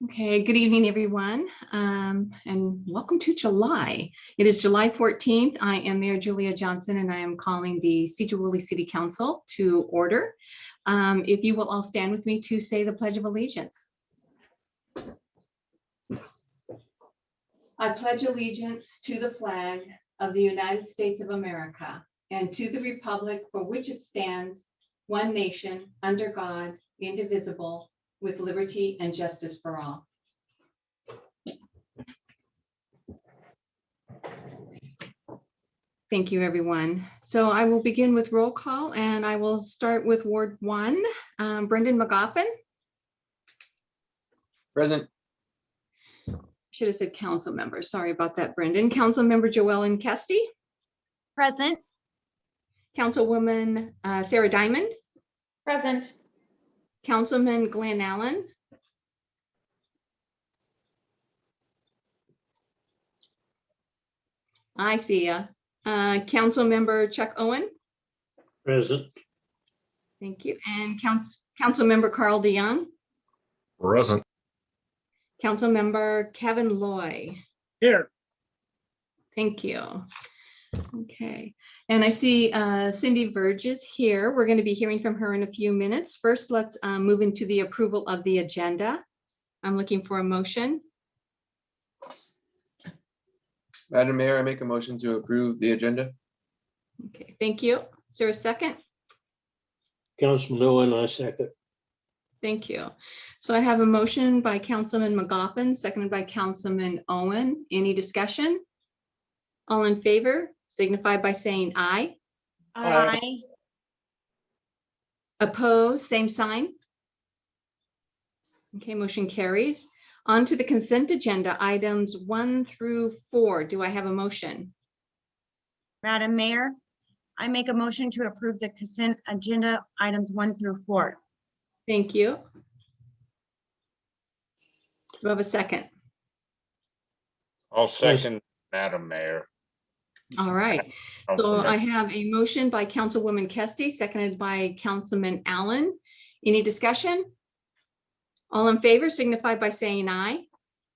Okay, good evening, everyone, and welcome to July. It is July 14th. I am Mayor Julia Johnson, and I am calling the Sedro-Woolley City Council to order. If you will all stand with me to say the Pledge of Allegiance. I pledge allegiance to the flag of the United States of America and to the republic for which it stands, one nation, under God, indivisible, with liberty and justice for all. Thank you, everyone. So I will begin with roll call, and I will start with Ward 1. Brendan McGoffin. Present. Should have said council member. Sorry about that, Brendan. Council member JoEllen Kesti. Present. Councilwoman Sarah Diamond. Present. Councilman Glenn Allen. I see ya. Council member Chuck Owen. Present. Thank you. And Council member Karl DeYoung. Present. Council member Kevin Loy. Here. Thank you. Okay, and I see Cindy Verge is here. We're going to be hearing from her in a few minutes. First, let's move into the approval of the agenda. I'm looking for a motion. Madam Mayor, I make a motion to approve the agenda. Okay, thank you. Is there a second? Councilman Owen, I second. Thank you. So I have a motion by Councilman McGoffin, seconded by Councilman Owen. Any discussion? All in favor, signify by saying aye. Aye. Opposed, same sign. Okay, motion carries. On to the consent agenda, items 1 through 4. Do I have a motion? Madam Mayor, I make a motion to approve the consent agenda items 1 through 4. Thank you. Do I have a second? I'll second, Madam Mayor. All right. So Councilman- I have a motion by Councilwoman Kesti, seconded by Councilman Allen. Any discussion? All in favor signify by saying aye.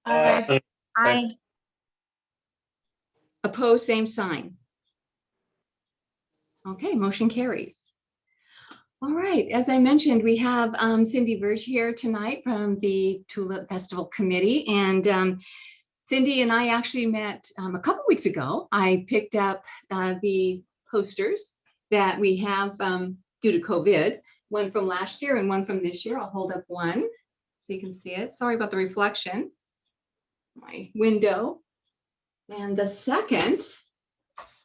Aye. Aye. Opposed, same sign. Okay, motion carries. All right, as I mentioned, we have Cindy Verge here tonight from the Tulip Festival Committee, and Cindy and I actually met a couple weeks ago. I picked up the posters that we have due to COVID, one from last year and one from this year. I'll hold up one so you can see it. Sorry about the reflection. My window. And the second,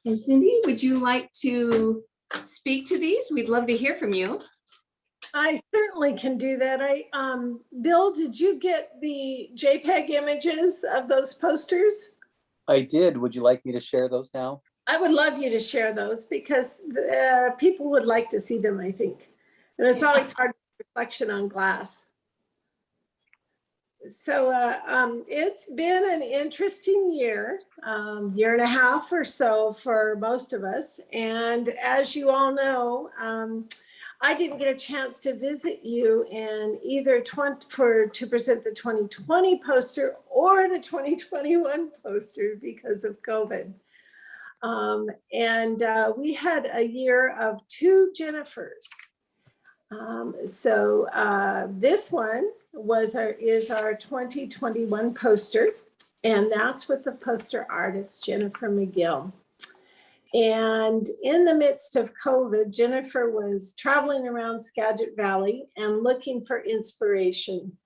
and Cindy, would you like to speak to these? We'd love to hear from you. I certainly can do that. Bill, did you get the JPEG images of those posters? I did. Would you like me to share those now? I would love you to share those because people would like to see them, I think. And it's always hard to reflection on glass. So it's been an interesting year and a half or so for most of us. And as you all know, I didn't get a chance to visit you in either to present the 2020 poster or the 2021 poster because of COVID. We had a year of 2 Jennifers. This one is our 2021 poster, and that's with the poster artist Jennifer McGill. And in the midst of COVID, Jennifer was traveling around Skagit Valley and looking for inspiration.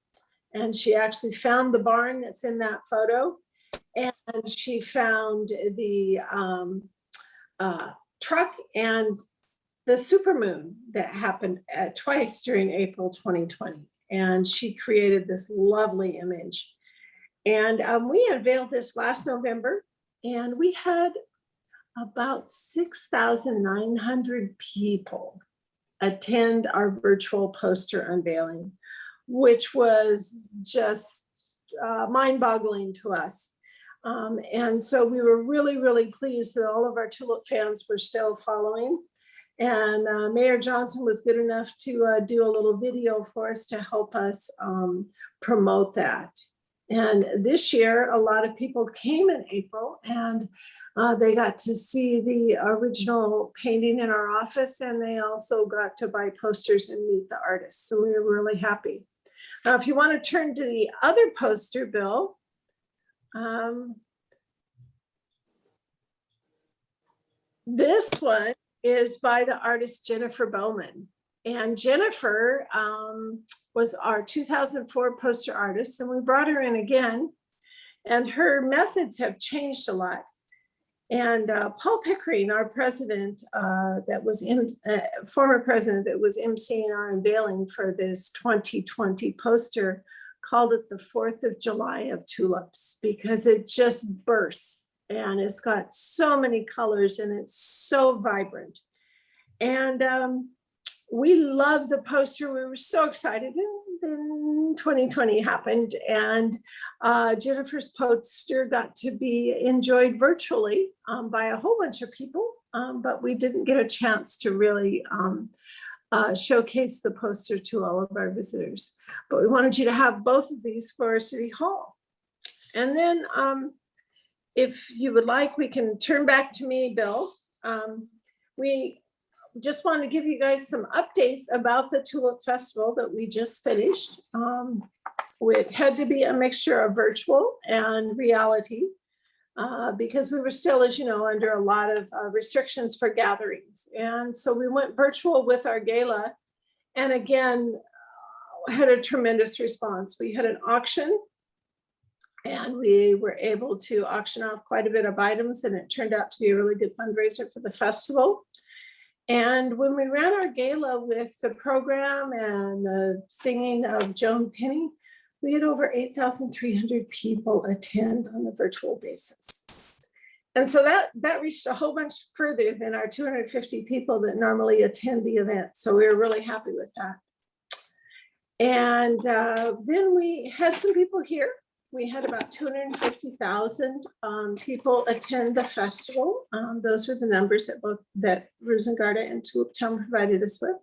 And she actually found the barn that's in that photo, and she found the truck and the supermoon that happened twice during April 2020. And she created this lovely image. And we unveiled this last November, and we had about 6,900 people attend our virtual poster unveiling, which was just mind-boggling to us. And so we were really, really pleased that all of our Tulip fans were still following. And Mayor Johnson was good enough to do a little video for us to help us promote that. And this year, a lot of people came in April, and they got to see the original painting in our office, and they also got to buy posters and meet the artists. So we were really happy. If you want to turn to the other poster, Bill. This one is by the artist Jennifer Bowman. And Jennifer was our 2004 poster artist, and we brought her in again. And her methods have changed a lot. And Paul Pickering, our president, former president that was emceeing our unveiling for this 2020 poster, called it the 4th of July of tulips, because it just bursts. And it's got so many colors and it's so vibrant. And we love the poster. We were so excited. And then 2020 happened, and Jennifer's poster got to be enjoyed virtually by a whole bunch of people, but we didn't get a chance to really showcase the poster to all of our visitors. But we wanted you to have both of these for City Hall. And then if you would like, we can turn back to me, Bill. We just want to give you guys some updates about the Tulip Festival that we just finished. It had to be a mixture of virtual and reality because we were still, as you know, under a lot of restrictions for gatherings. And so we went virtual with our gala, and again, had a tremendous response. We had an auction, and we were able to auction off quite a bit of items, and it turned out to be a really good fundraiser for the festival. And when we ran our gala with the program and the singing of Jong, we had over 8,300 people attend on a virtual basis. And so that reached a whole bunch further than our 250 people that normally attend the event. So we were really happy with that. And then we had some people here. We had about 250,000 people attend the festival. Those were the numbers that Rosengarda and Tulip Town provided us with.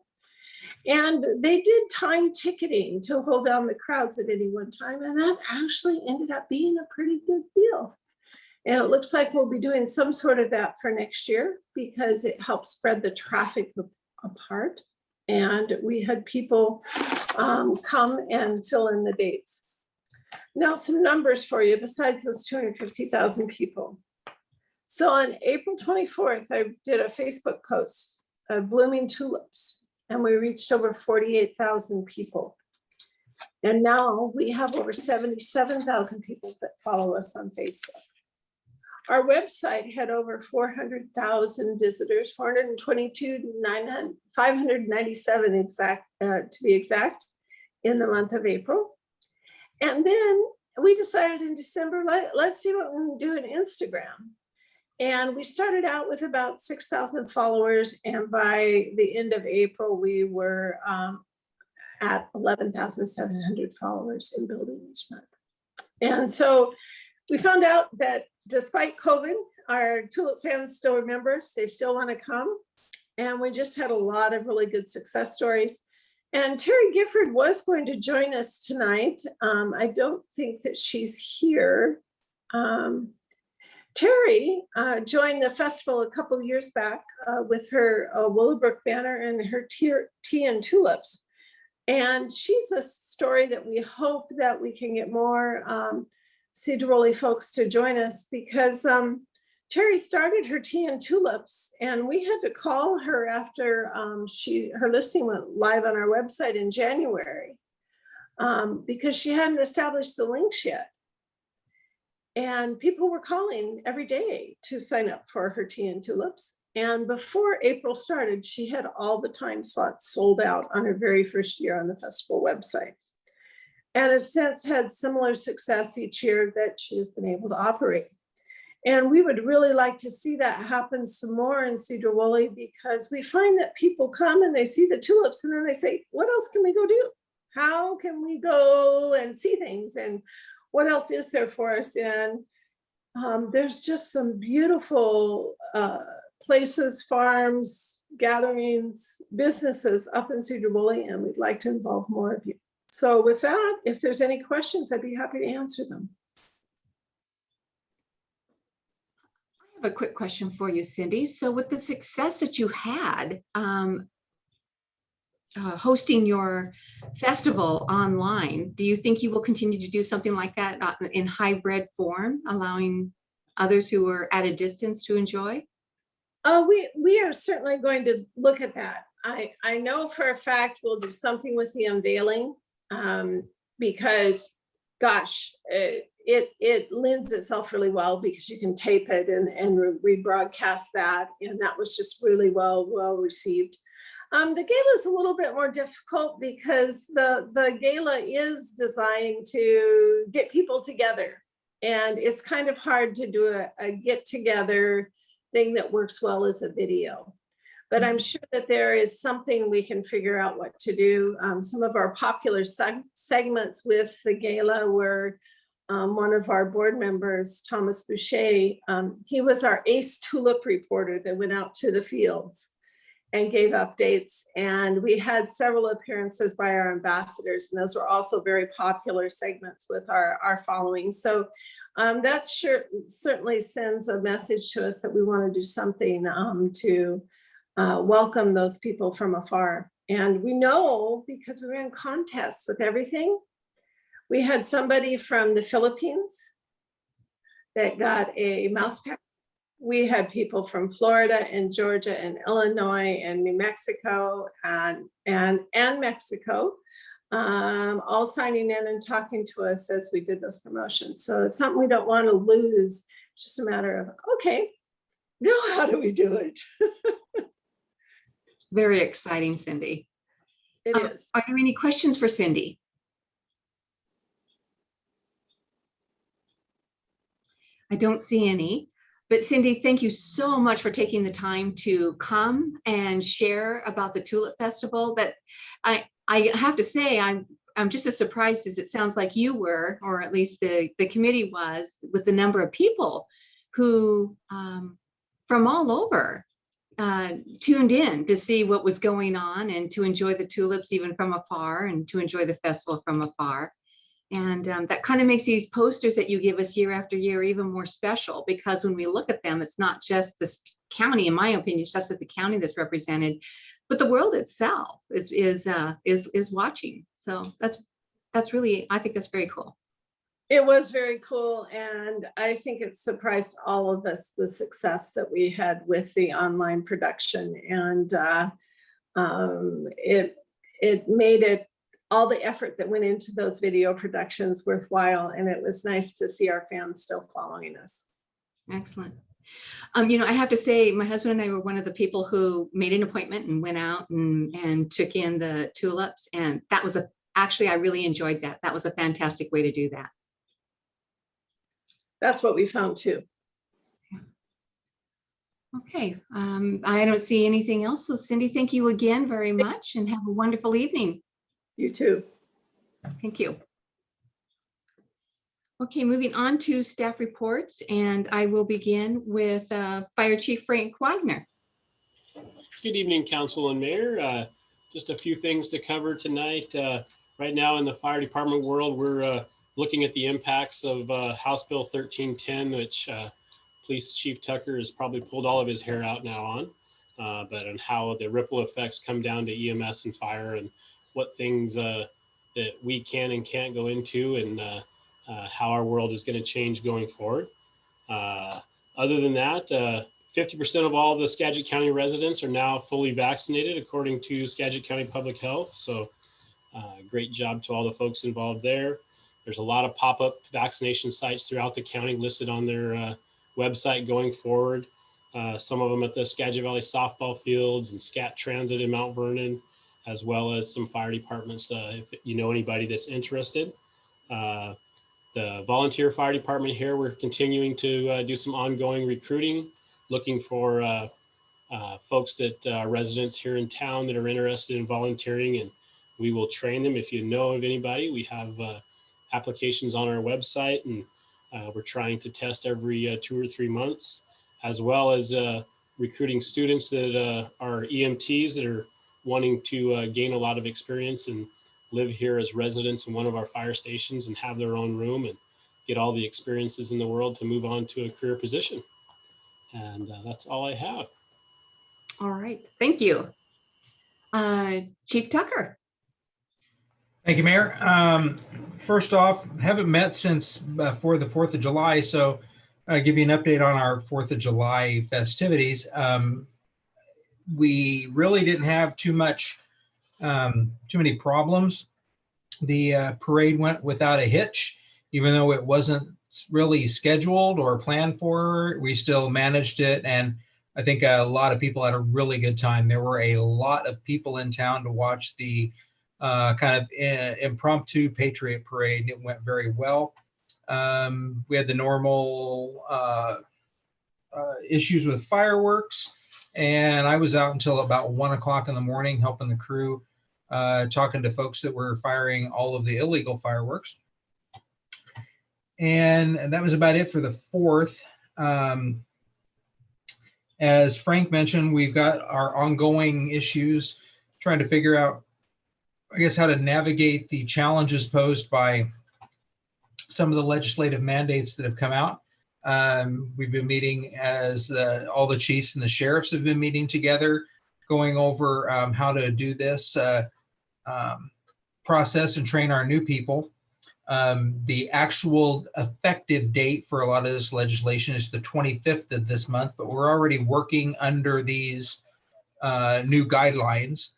And they did time ticketing to hold down the crowds at any one time. And that actually ended up being a pretty good deal. And it looks like we'll be doing some sort of that for next year because it helps spread the traffic apart. And we had people come and fill in the dates. Now, some numbers for you besides those 250,000 people. So on April 24th, I did a Facebook post of blooming tulips, and we reached over 48,000 people. And now we have over 77,000 people that follow us on Facebook. Our website had over 400,000 visitors, 597 to be exact, in the month of April. And then we decided in December, let's see what we can do on Instagram. And we started out with about 6,000 followers. And by the end of April, we were at 11,700 followers in building each month. And so we found out that despite COVID, our Tulip fans still remember us. They still want to come. And we just had a lot of really good success stories. And Terry Gifford was going to join us tonight. I don't think that she's here. Terry joined the festival a couple of years back with her Willowbrook banner and her tea and tulips. And she's a story that we hope that we can get more Sedro-Woolley folks to join us, because Terry started her tea and tulips, and we had to call her after her listing went live on our website in January because she hadn't established the links yet. And people were calling every day to sign up for her tea and tulips. And before April started, she had all the time slots sold out on her very first year on the festival website. And has since had similar success each year that she has been able to operate. And we would really like to see that happen some more in Sedro-Woolley, because we find that people come and they see the tulips and then they say, what else can we go do? How can we go and see things? And what else is there for us? And there's just some beautiful places, farms, gatherings, businesses up in Sedro-Woolley, and we'd like to involve more of you. So with that, if there's any questions, I'd be happy to answer them. I have a quick question for you, Cindy. So with the success that you had hosting your festival online, do you think you will continue to do something like that in hybrid form, allowing others who are at a distance to enjoy? We are certainly going to look at that. I know for a fact we'll do something with the unveiling because, gosh, it lends itself really well because you can tape it and rebroadcast that, and that was just really well received. The gala is a little bit more difficult because the gala is designed to get people together, and it's kind of hard to do a get together thing that works well as a video. But I'm sure that there is something we can figure out what to do. Some of our popular segments with the gala were one of our board members, Thomas Boucher. He was our ace tulip reporter that went out to the fields and gave updates. And we had several appearances by our ambassadors, and those were also very popular segments with our following. So that certainly sends a message to us that we want to do something to welcome those people from afar. And we know because we ran contests with everything. We had somebody from the Philippines that got a mouse pad. We had people from Florida and Georgia and Illinois and New Mexico and Mexico, all signing in and talking to us as we did those promotions. So it's something we don't want to lose. It's just a matter of, okay, now how do we do it? It's very exciting, Cindy. It is. Are there any questions for Cindy? I don't see any. But Cindy, thank you so much for taking the time to come and share about the Tulip Festival. That I have to say, I'm just as surprised as it sounds like you were, or at least the committee was, with the number of people who from all over tuned in to see what was going on and to enjoy the tulips even from afar and to enjoy the festival from afar. And that kind of makes these posters that you give us year after year even more special, because when we look at them, it's not just this county, in my opinion, it's just that the county that's represented, but the world itself is watching. So that's really, I think that's very cool. It was very cool, and I think it surprised all of us, the success that we had with the online production, and it made it, all the effort that went into those video productions, worthwhile, and it was nice to see our fans still following us. Excellent. You know, I have to say, my husband and I were one of the people who made an appointment and went out and took in the tulips, and that was actually, I really enjoyed that. That was a fantastic way to do that. That's what we found too. Okay, I don't see anything else. So Cindy, thank you again very much and have a wonderful evening. You too. Thank you. Okay, moving on to staff reports, and I will begin with Fire Chief Frank Wagner. Good evening, Council and Mayor. Just a few things to cover tonight. Right now in the fire department world, we're looking at the impacts of House Bill 1310, which Police Chief Tucker has probably pulled all of his hair out now on, but on how the ripple effects come down to EMS and fire, and what things that we can and can't go into, and how our world is going to change going forward. Other than that, 50% of all the Skagit County residents are now fully vaccinated, according to Skagit County Public Health. So great job to all the folks involved there. There's a lot of pop-up vaccination sites throughout the county listed on their website going forward. Some of them at the Skagit Valley softball fields and Scat Transit in Mount Vernon, as well as some fire departments, if you know anybody that's interested. The volunteer fire department here, we're continuing to do some ongoing recruiting, looking for folks that are residents here in town that are interested in volunteering, and we will train them. If you know of anybody, we have applications on our website, and we're trying to test every 2 or 3 months, as well as recruiting students that are EMTs that are wanting to gain a lot of experience and live here as residents in one of our fire stations and have their own room and get all the experiences in the world to move on to a career position. And that's all I have. All right, thank you. Chief Tucker. Thank you, Mayor. First off, haven't met since before the 4th of July, so I'll give you an update on our 4th of July festivities. We really didn't have too many problems. The parade went without a hitch, even though it wasn't really scheduled or planned for. We still managed it, and I think a lot of people had a really good time. There were a lot of people in town to watch the kind of impromptu Patriot Parade, and it went very well. We had the normal issues with fireworks, and I was out until about 1 o'clock in the morning helping the crew, talking to folks that were firing all of the illegal fireworks. And that was about it for the 4th. As Frank mentioned, we've got our ongoing issues trying to figure out, I guess, how to navigate the challenges posed by some of the legislative mandates that have come out. We've been meeting as all the chiefs and the sheriffs have been meeting together, going over how to do this process and train our new people. The actual effective date for a lot of this legislation is the 25th of this month, but we're already working under these new guidelines.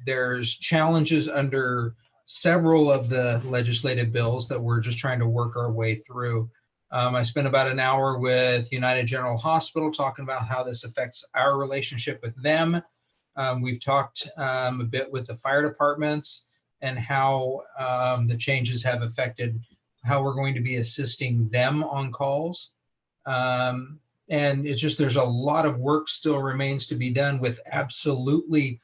There's challenges under several of the legislative bills that we're just trying to work our way through. I spent about an hour with United General Hospital talking about how this affects our relationship with them. We've talked a bit with the fire departments and how the changes have affected how we're going to be assisting them on calls. And it's just, there's a lot of work still remains to be done with absolutely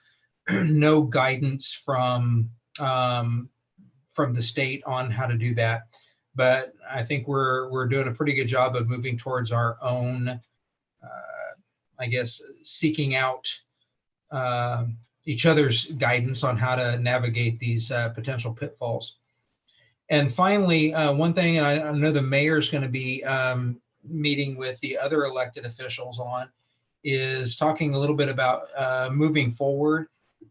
no guidance from the state on how to do that. But I think we're doing a pretty good job of moving towards our own, I guess, seeking out each other's guidance on how to navigate these potential pitfalls. And finally, one thing, and I know the mayor's going to be meeting with the other elected officials on, is talking a little bit about moving forward.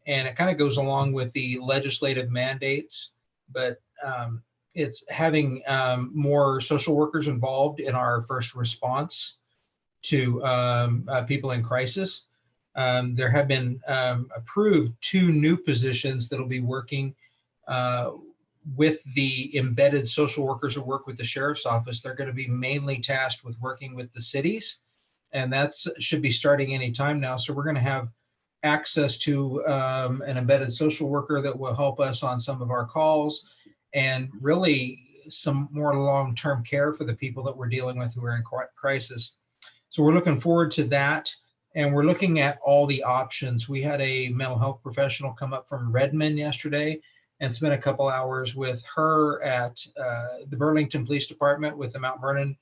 And it kind of goes along with the legislative mandates, but it's having more social workers involved in our first response to people in crisis. There have been approved 2 new positions that will be working with the embedded social workers who work with the sheriff's office. They're going to be mainly tasked with working with the cities, and that should be starting anytime now. So we're going to have access to an embedded social worker that will help us on some of our calls, and really some more long-term care for the people that we're dealing with who are in crisis. So we're looking forward to that. And we're looking at all the options. We had a mental health professional come up from Redmond yesterday and spent a couple hours with her at the Burlington Police Department with the Mount Vernon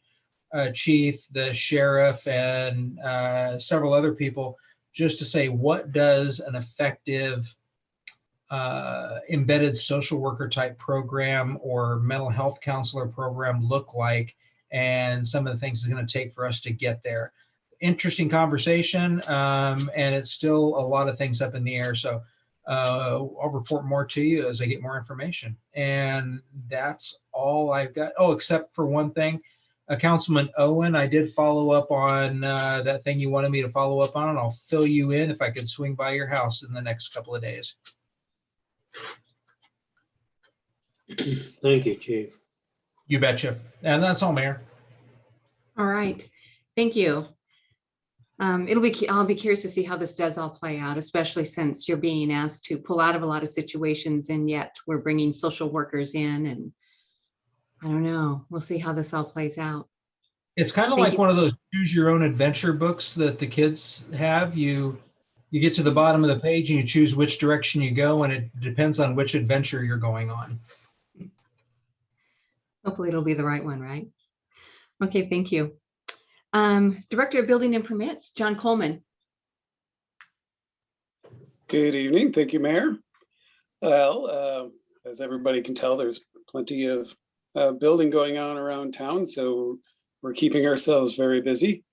chief, the sheriff, and several other people, just to say, what does an effective embedded social worker type program or mental health counselor program look like, and some of the things it's going to take for us to get there. Interesting conversation, and it's still a lot of things up in the air. So I'll report more to you as I get more information. And that's all I've got. Oh, except for one thing, Councilman Owen, I did follow up on that thing you wanted me to follow up on, and I'll fill you in if I could swing by your house in the next couple of days. Thank you, Chief. You betcha. And that's all, Mayor. All right, thank you. I'll be curious to see how this does all play out, especially since you're being asked to pull out of a lot of situations, and yet we're bringing social workers in, and I don't know. We'll see how this all plays out. It's kind of Thank like you. one of those choose your own adventure books that the kids have. You get to the bottom of the page and you choose which direction you go, and it depends on which adventure you're going on. Hopefully it'll be the right one, right? Okay, thank you. Director of Building and Permits, John Coleman. Good evening. Thank you, Mayor. Well, as everybody can tell, there's plenty of building going on around town, so we're keeping ourselves very busy.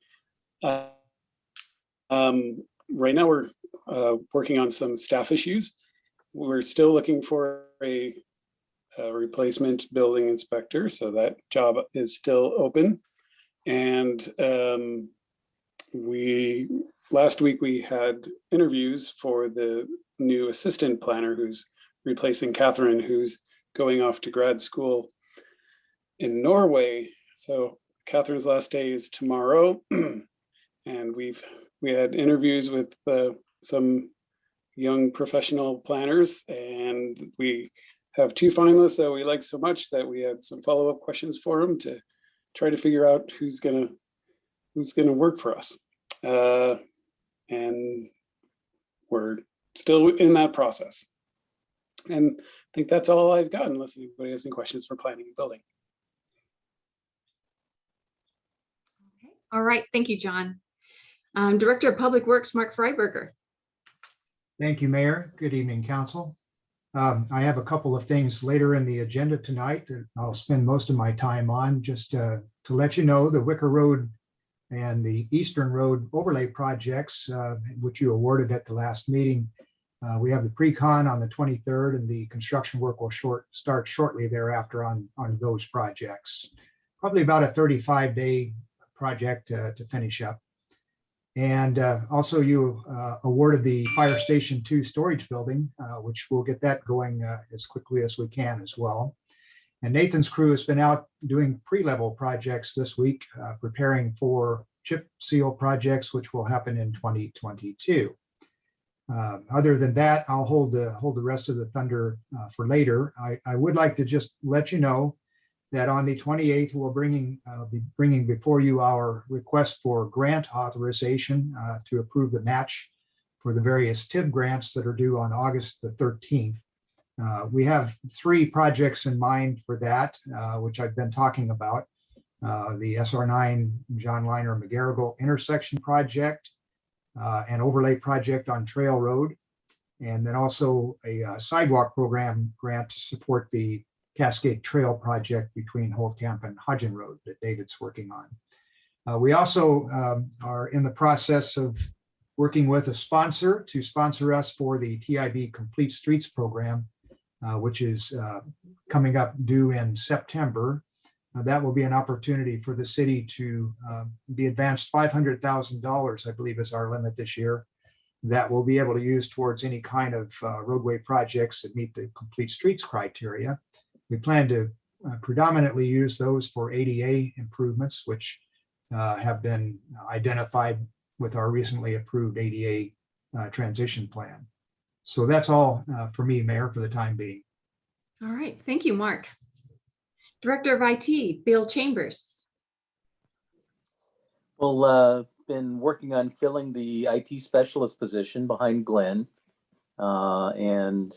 Right now, we're working on some staff issues. We're still looking for a replacement building inspector, so that job is still open. And last week we had interviews for the new assistant planner who's replacing Catherine, who's going off to grad school in Norway. So Catherine's last day is tomorrow. And we had interviews with some young professional planners, and we have 2 finalists that we like so much that we had some follow-up questions for them to try to figure out who's gonna work for us. And we're still in that process. And I think that's all I've got, unless anybody has any questions for planning and building. Okay. All right, thank you, John. Director of Public Works, Mark Freiberger. Thank you, Mayor. Good evening, Council. I have a couple of things later in the agenda tonight that I'll spend most of my time on. Just to let you know, the Wicker Road and the Eastern Road overlay projects, which you awarded at the last meeting. We have the pre-con on the 23rd, and the construction work will start shortly thereafter on those projects. Probably about a 35-day project to finish up. And also you awarded the Fire Station 2 storage building, which we'll get that going as quickly as we can as well. And Nathan's crew has been out doing pre-level projects this week, preparing for chip seal projects, which will happen in 2022. Other than that, I'll hold the rest of the thunder for later. I would like to just let you know that on the 28th, we'll be bringing before you our request for grant authorization to approve the match for the various TIB grants that are due on August the 13th. We have 3 projects in mind for that, which I've been talking about. The SR9 John Liner McGarrigle intersection project, an overlay project on Trail Road, and then also a sidewalk program grant to support the Cascade Trail project between Holtcamp and Hodgen Road that David's working on. We also are in the process of working with a sponsor to sponsor us for the TIB Complete Streets program, which is coming up due in September. That will be an opportunity for the city to be advanced $500,000, I believe is our limit this year, that we'll be able to use towards any kind of roadway projects that meet the Complete Streets criteria. We plan to predominantly use those for ADA improvements, which have been identified with our recently approved ADA transition plan. So that's all for me, Mayor, for the time being. All right, thank you, Mark. Director of IT, Bill Chambers. Well, been working on filling the IT specialist position behind Glenn, and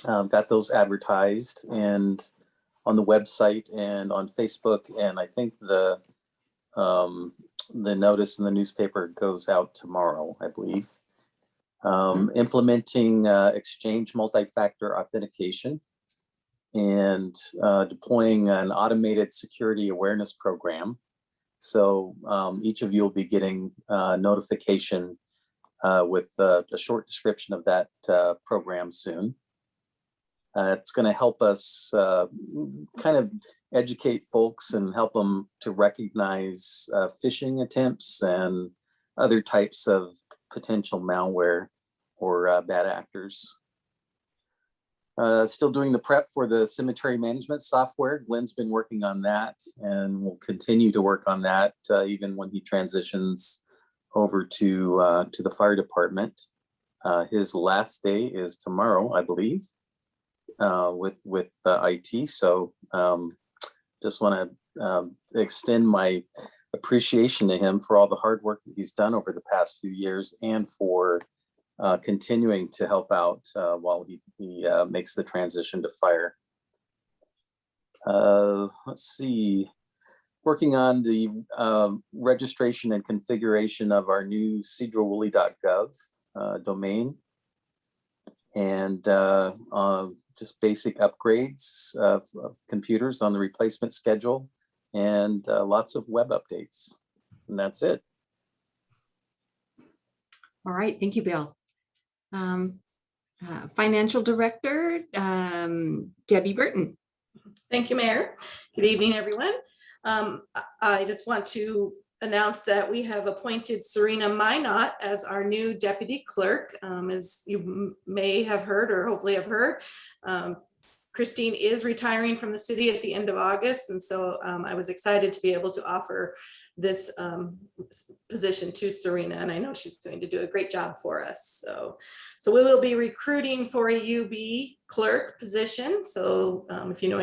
got those advertised and on the website and on Facebook, and I think the notice in the newspaper goes out tomorrow, I believe. Implementing Exchange multi-factor authentication and deploying an automated security awareness program. So each of you will be getting notification with a short description of that program soon. It's going to help us kind of educate folks and help them to recognize phishing attempts and other types of potential malware or bad actors. Still doing the prep for the cemetery management software. Glenn's been working on that and will continue to work on that even when he transitions over to the fire department. His last day is tomorrow, I believe, with IT. So just want to extend my appreciation to him for all the hard work that he's done over the past few years and for continuing to help out while he makes the transition to fire. Let's see, working on the registration and configuration of our new Sedro-Woolley.gov domain. and just basic upgrades of computers on the replacement schedule, and lots of web updates. And that's it. All right, thank you, Bill. Financial Director, Debbie Burton. Thank you, Mayor. Good evening, everyone. I just want to announce that we have appointed Serena Minot as our new deputy clerk. As you may have heard, or hopefully have heard, Christine is retiring from the city at the end of August. And so I was excited to be able to offer this position to Serena, and I know she's going to do a great job for us. So we will be recruiting for a UB clerk position. So if you know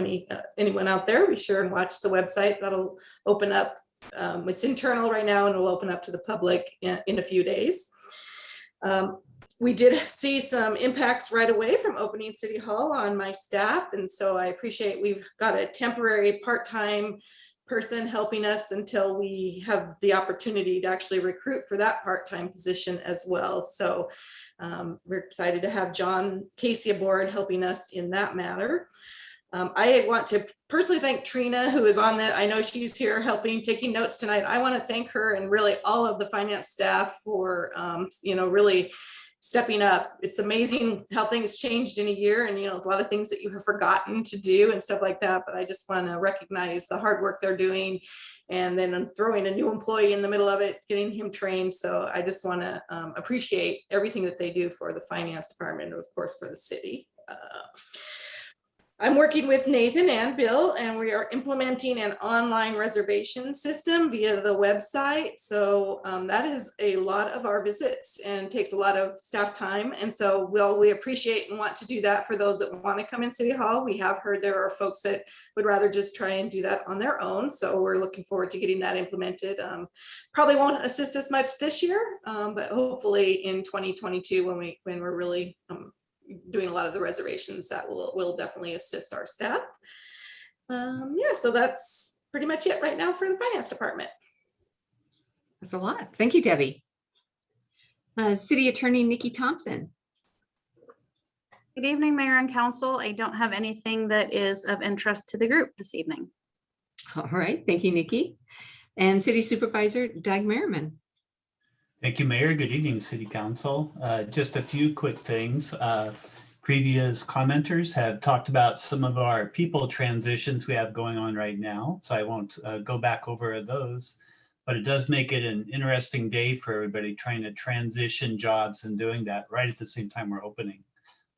anyone out there, be sure and watch the website. That'll open up. It's internal right now, and it'll open up to the public in a few days. We did see some impacts right away from opening City Hall on my staff, and so I appreciate we've got a temporary part-time person helping us until we have the opportunity to actually recruit for that part-time position as well. So we're excited to have John Casey aboard helping us in that matter. I want to personally thank Trina, who is on that. I know she's here helping, taking notes tonight. I want to thank her and really all of the finance staff for, really stepping up. It's amazing how things changed in a year, and a lot of things that you have forgotten to do and stuff like that. But I just want to recognize the hard work they're doing, and then I'm throwing a new employee in the middle of it, getting him trained. So I just want to appreciate everything that they do for the finance department, and of course for the city. I'm working with Nathan and Bill, and we are implementing an online reservation system via the website. So that is a lot of our visits and takes a lot of staff time. And so we appreciate and want to do that for those that want to come in City Hall. We have heard there are folks that would rather just try and do that on their own. So we're looking forward to getting that implemented. Probably won't assist us much this year, but hopefully in 2022 when we're really doing a lot of the reservations, that will definitely assist our staff. So that's pretty much it right now for the finance department. That's a lot. Thank you, Debbie. City Attorney Nikki Thompson. Good evening, Mayor and Council. I don't have anything that is of interest to the group this evening. All right, thank you, Nikki. And City Supervisor Doug Merriman. Thank you, Mayor. Good evening, City Council. Just a few quick things. Previous commenters have talked about some of our people transitions we have going on right now, so I won't go back over those, but it does make it an interesting day for everybody trying to transition jobs and doing that right at the same time we're opening.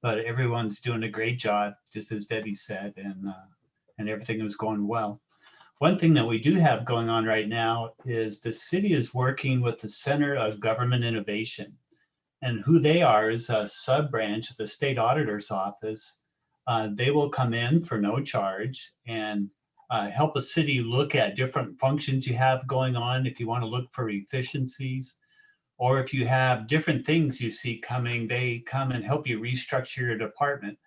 But everyone's doing a great job, just as Debbie said, and everything is going well. One thing that we do have going on right now is the city is working with the Center of Government Innovation, and who they are is a sub-branch of the State Auditor's Office. They will come in for no charge and help a city look at different functions you have going on. If you want to look for efficiencies, or if you have different things you see coming, they come and help you restructure your department.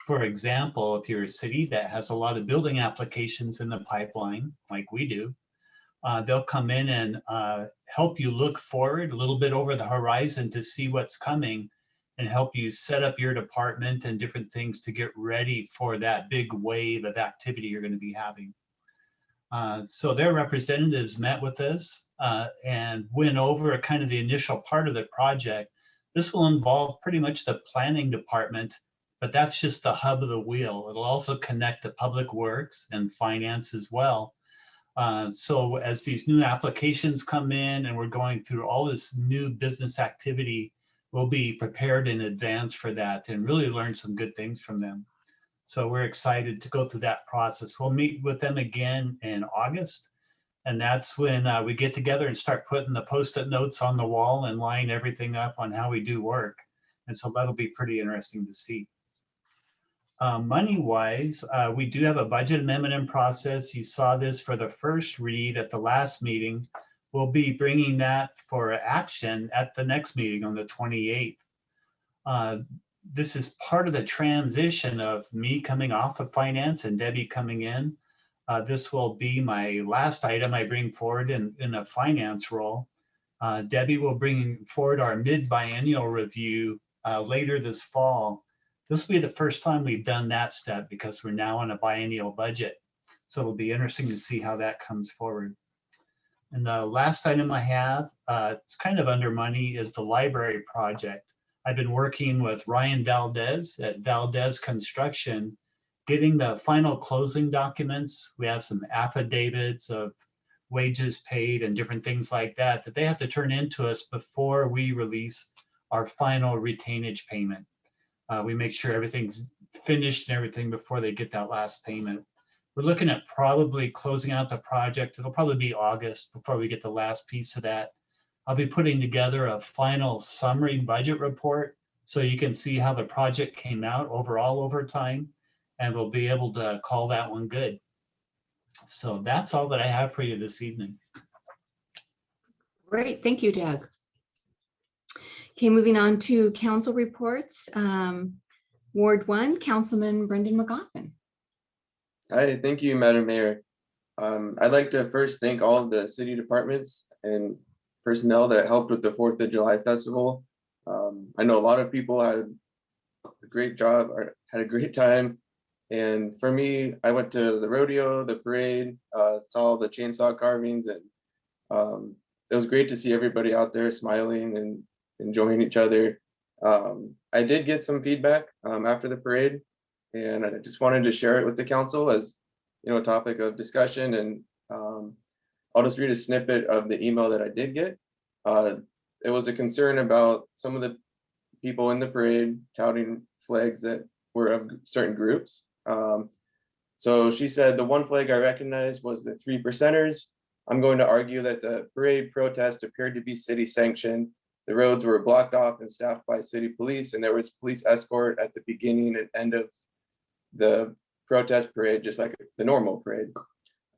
For example, if you're a city that has a lot of building applications in the pipeline, like we do, they'll come in and help you look forward a little bit over the horizon to see what's coming and help you set up your department and different things to get ready for that big wave of activity you're going to be having. So their representatives met with us and went over kind of the initial part of the project. This will involve pretty much the planning department, but that's just the hub of the wheel. It'll also connect to public works and finance as well. So as these new applications come in and we're going through all this new business activity, we'll be prepared in advance for that and really learn some good things from them. So we're excited to go through that process. We'll meet with them again in August, and that's when we get together and start putting the Post-it notes on the wall and line everything up on how we do work. And so that'll be pretty interesting to see. Money-wise, we do have a budget amendment in process. You saw this for the first read at the last meeting. We'll be bringing that for action at the next meeting on the 28th. This is part of the transition of me coming off of finance and Debbie coming in. This will be my last item I bring forward in a finance role. Debbie will bring forward our mid-biennial review later this fall. This will be the first time we've done that step because we're now on a biennial budget. So it'll be interesting to see how that comes forward. And the last item I have, it's kind of under money, is the library project. I've been working with Ryan Valdez at Valdez Construction, getting the final closing documents. We have some affidavits of wages paid and different things like that that they have to turn into us before we release our final retainage payment. We make sure everything's finished and everything before they get that last payment. We're looking at probably closing out the project. It'll probably be August before we get the last piece of that. I'll be putting together a final summary budget report so you can see how the project came out overall over time, and we'll be able to call that one good. So that's all that I have for you this evening. Great, thank you, Doug. Okay, moving on to council reports. Ward 1, Councilman Brendan McGoffin. Hi, thank you, Madam Mayor. I'd like to first thank all of the city departments and personnel that helped with the 4th of July festival. I know a lot of people had a great job, or had a great time. And for me, I went to the rodeo, the parade, saw the chainsaw carvings, and it was great to see everybody out there smiling and enjoying each other. I did get some feedback after the parade, and I just wanted to share it with the council as, you know, a topic of discussion. And I'll just read a snippet of the email that I did get. It was a concern about some of the people in the parade touting flags that were of certain groups. So she said, the one flag I recognized was the 3%ers. I'm going to argue that the parade protest appeared to be city sanctioned. The roads were blocked off and staffed by city police, and there was police escort at the beginning and end of the protest parade, just like the normal parade.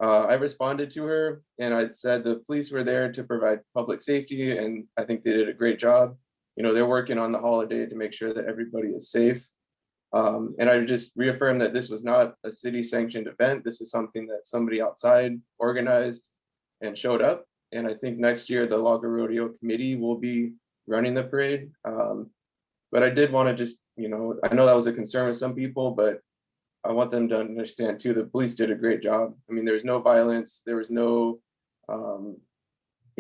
I responded to her and I said the police were there to provide public safety, and I think they did a great job. You know, they're working on the holiday to make sure that everybody is safe. And I just reaffirmed that this was not a city sanctioned event. This is something that somebody outside organized and showed up. And I think next year the Logger Rodeo Committee will be running the parade. But I did want to just, you know, I know that was a concern with some people, but I want them to understand too, the police did a great job. I mean, there was no violence, there was no, you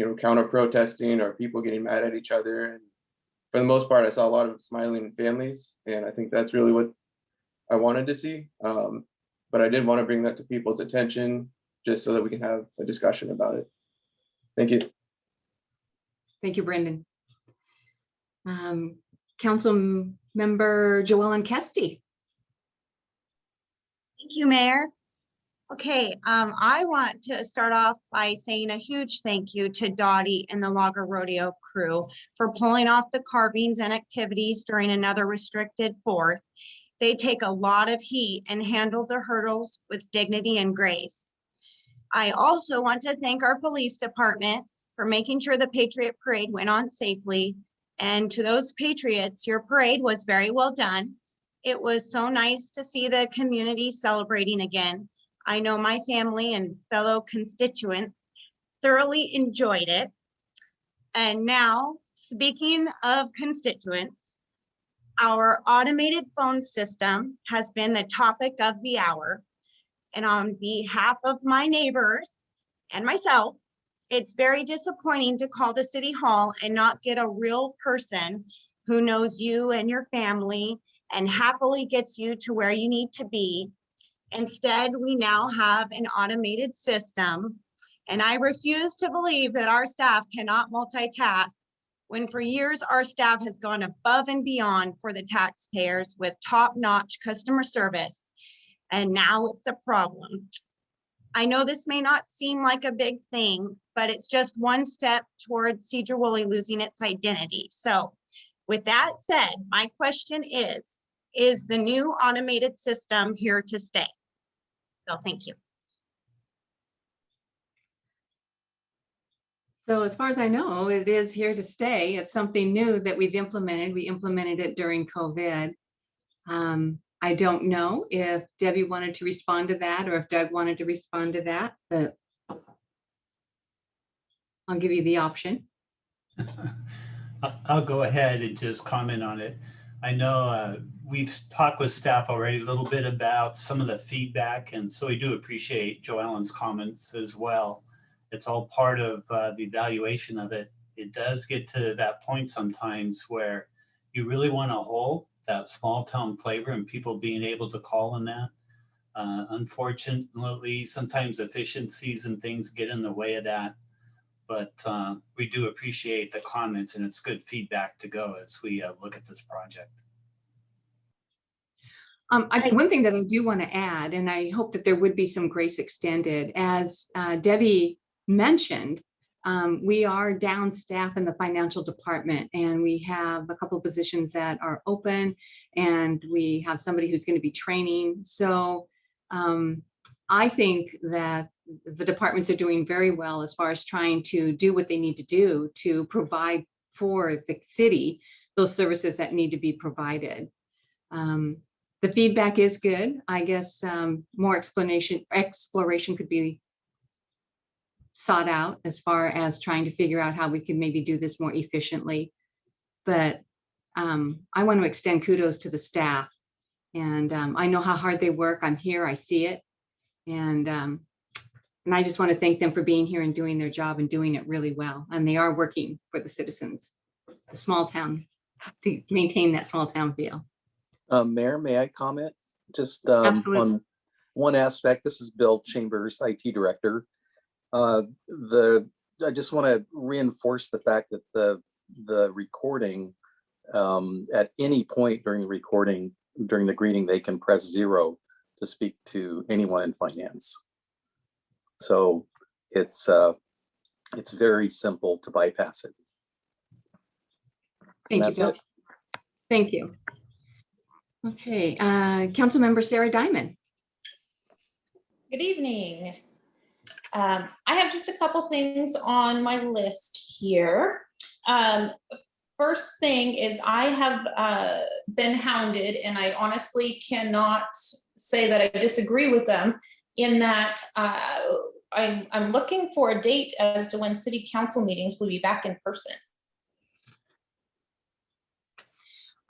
know, counter protesting or people getting mad at each other. And for the most part, I saw a lot of smiling families, and I think that's really what I wanted to see. But I did want to bring that to people's attention just so that we can have a discussion about it. Thank you. Thank you, Brendan. Council Member JoEllen Kesti. Thank you, Mayor. Okay, I want to start off by saying a huge thank you to Dottie and the Logger Rodeo crew for pulling off the carvings and activities during another restricted 4th. They take a lot of heat and handle the hurdles with dignity and grace. I also want to thank our police department for making sure the Patriot Parade went on safely. And to those Patriots, your parade was very well done. It was so nice to see the community celebrating again. I know my family and fellow constituents thoroughly enjoyed it. And now, speaking of constituents, our automated phone system has been the topic of the hour. And on behalf of my neighbors and myself, it's very disappointing to call the city hall and not get a real person who knows you and your family and happily gets you to where you need to be. Instead, we now have an automated system, and I refuse to believe that our staff cannot multitask when for years our staff has gone above and beyond for the taxpayers with top-notch customer service, and now it's a problem. I know this may not seem like a big thing, but it's just one step towards Sedro-Woolley losing its identity. So with that said, my question is the new automated system here to stay? So thank you. So as far as I know, it is here to stay. It's something new that we've implemented. We implemented it during COVID. I don't know if Debbie wanted to respond to that or if Doug wanted to respond to that, but I'll give you the option. I'll go ahead and just comment on it. I know we've talked with staff already a little bit about some of the feedback, and so we do appreciate JoEllen's comments as well. It's all part of the evaluation of it. It does get to that point sometimes where you really want to hold that small town flavor and people being able to call on that. Unfortunately, sometimes efficiencies and things get in the way of that. But we do appreciate the comments, and it's good feedback to go as we look at this project. One thing that I do want to add, and I hope that there would be some grace extended, as Debbie mentioned, we are down staff in the financial department, and we have a couple of positions that are open, and we have somebody who's going to be training. So I think that the departments are doing very well as far as trying to do what they need to do to provide for the city those services that need to be provided. The feedback is good. I guess more exploration could be sought out as far as trying to figure out how we can maybe do this more efficiently. But I want to extend kudos to the staff, and I know how hard they work. I'm here, I see it, and I just want to thank them for being here and doing their job and doing it really well. And they are working for the citizens, the small town, to maintain that small town feel. Mayor, may I comment just Absolutely. on one aspect? This is Bill Chambers, IT Director. I just want to reinforce the fact that the recording, at any point during the recording, during the greeting, they can press 0 to speak to anyone in finance. So it's very simple to bypass it. Thank you, Bill. Thank you. Okay, Councilmember Sarah Diamond. Good evening. I have just a couple things on my list here. First thing is I have been hounded, and I honestly cannot say that I disagree with them in that I'm looking for a date as to when city council meetings will be back in person.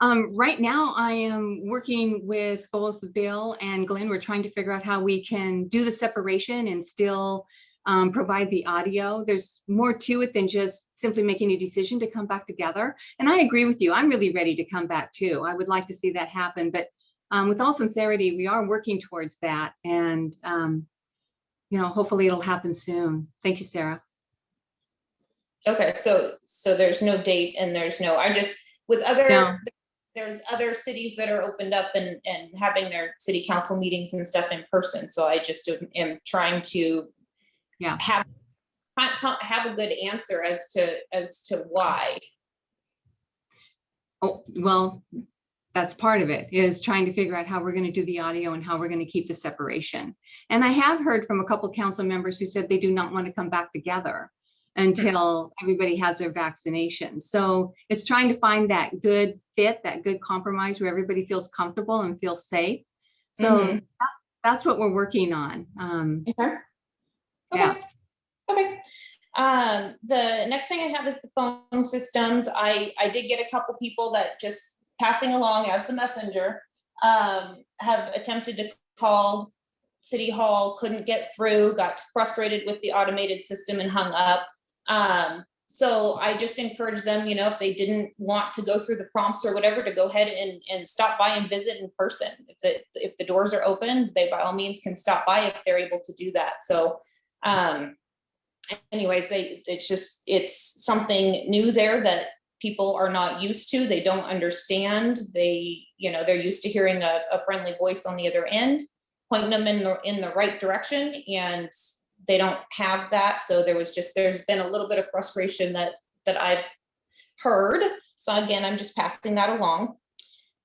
Right now, I am working with both Bill and Glenn. We're trying to figure out how we can do the separation and still provide the audio. There's more to it than just simply making a decision to come back together. And I agree with you. I'm really ready to come back too. I would like to see that happen. But with all sincerity, we are working towards that. And, hopefully it'll happen soon. Thank you, Sarah. Okay, so there's no date and there's no, there's other cities that are opened up and having their city council meetings and stuff in person. So I just am trying to have a good answer as to why. Oh, well, that's part of it, is trying to figure out how we're going to do the audio and how we're going to keep the separation. And I have heard from a couple council members who said they do not want to come back together until everybody has their vaccination. So it's trying to find that good fit, that good compromise where everybody feels comfortable and feels safe. So that's what we're working on. Okay. Yeah. Okay. The next thing I have is the phone systems. I did get a couple people that, just passing along as the messenger, have attempted to call City Hall, couldn't get through, got frustrated with the automated system and hung up. So I just encourage them, if they didn't want to go through the prompts or whatever, to go ahead and stop by and visit in person. If the doors are open, they by all means can stop by if they're able to do that. So anyways, it's something new there that people are not used to. They don't understand. They're used to hearing a friendly voice on the other end, pointing them in the right direction, and they don't have that. So there's been a little bit of frustration that I've heard. So again, I'm just passing that along.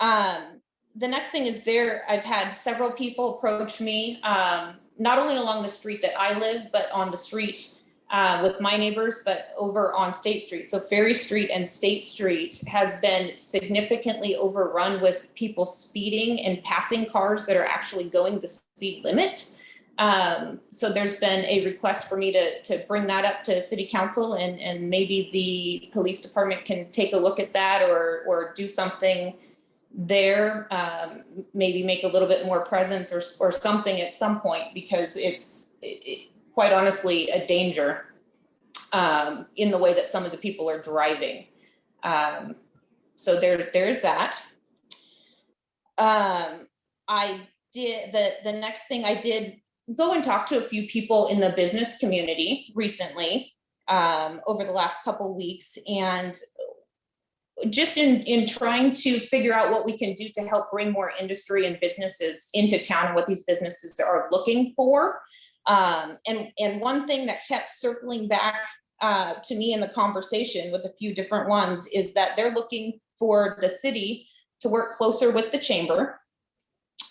The next thing is I've had several people approach me, not only along the street that I live, but on the street with my neighbors, but over on State Street. So Ferry Street and State Street has been significantly overrun with people speeding and passing cars that are actually going the speed limit. So there's been a request for me to bring that up to City Council, and maybe the police department can take a look at that or do something there, maybe make a little bit more presence or something at some point, because it's quite honestly a danger in the way that some of the people are driving. So there's that. The next thing I did go and talk to a few people in the business community recently, over the last couple weeks, and just in trying to figure out what we can do to help bring more industry and businesses into town and what these businesses are looking for. And one thing that kept circling back to me in the conversation with a few different ones is that they're looking for the city to work closer with the chamber,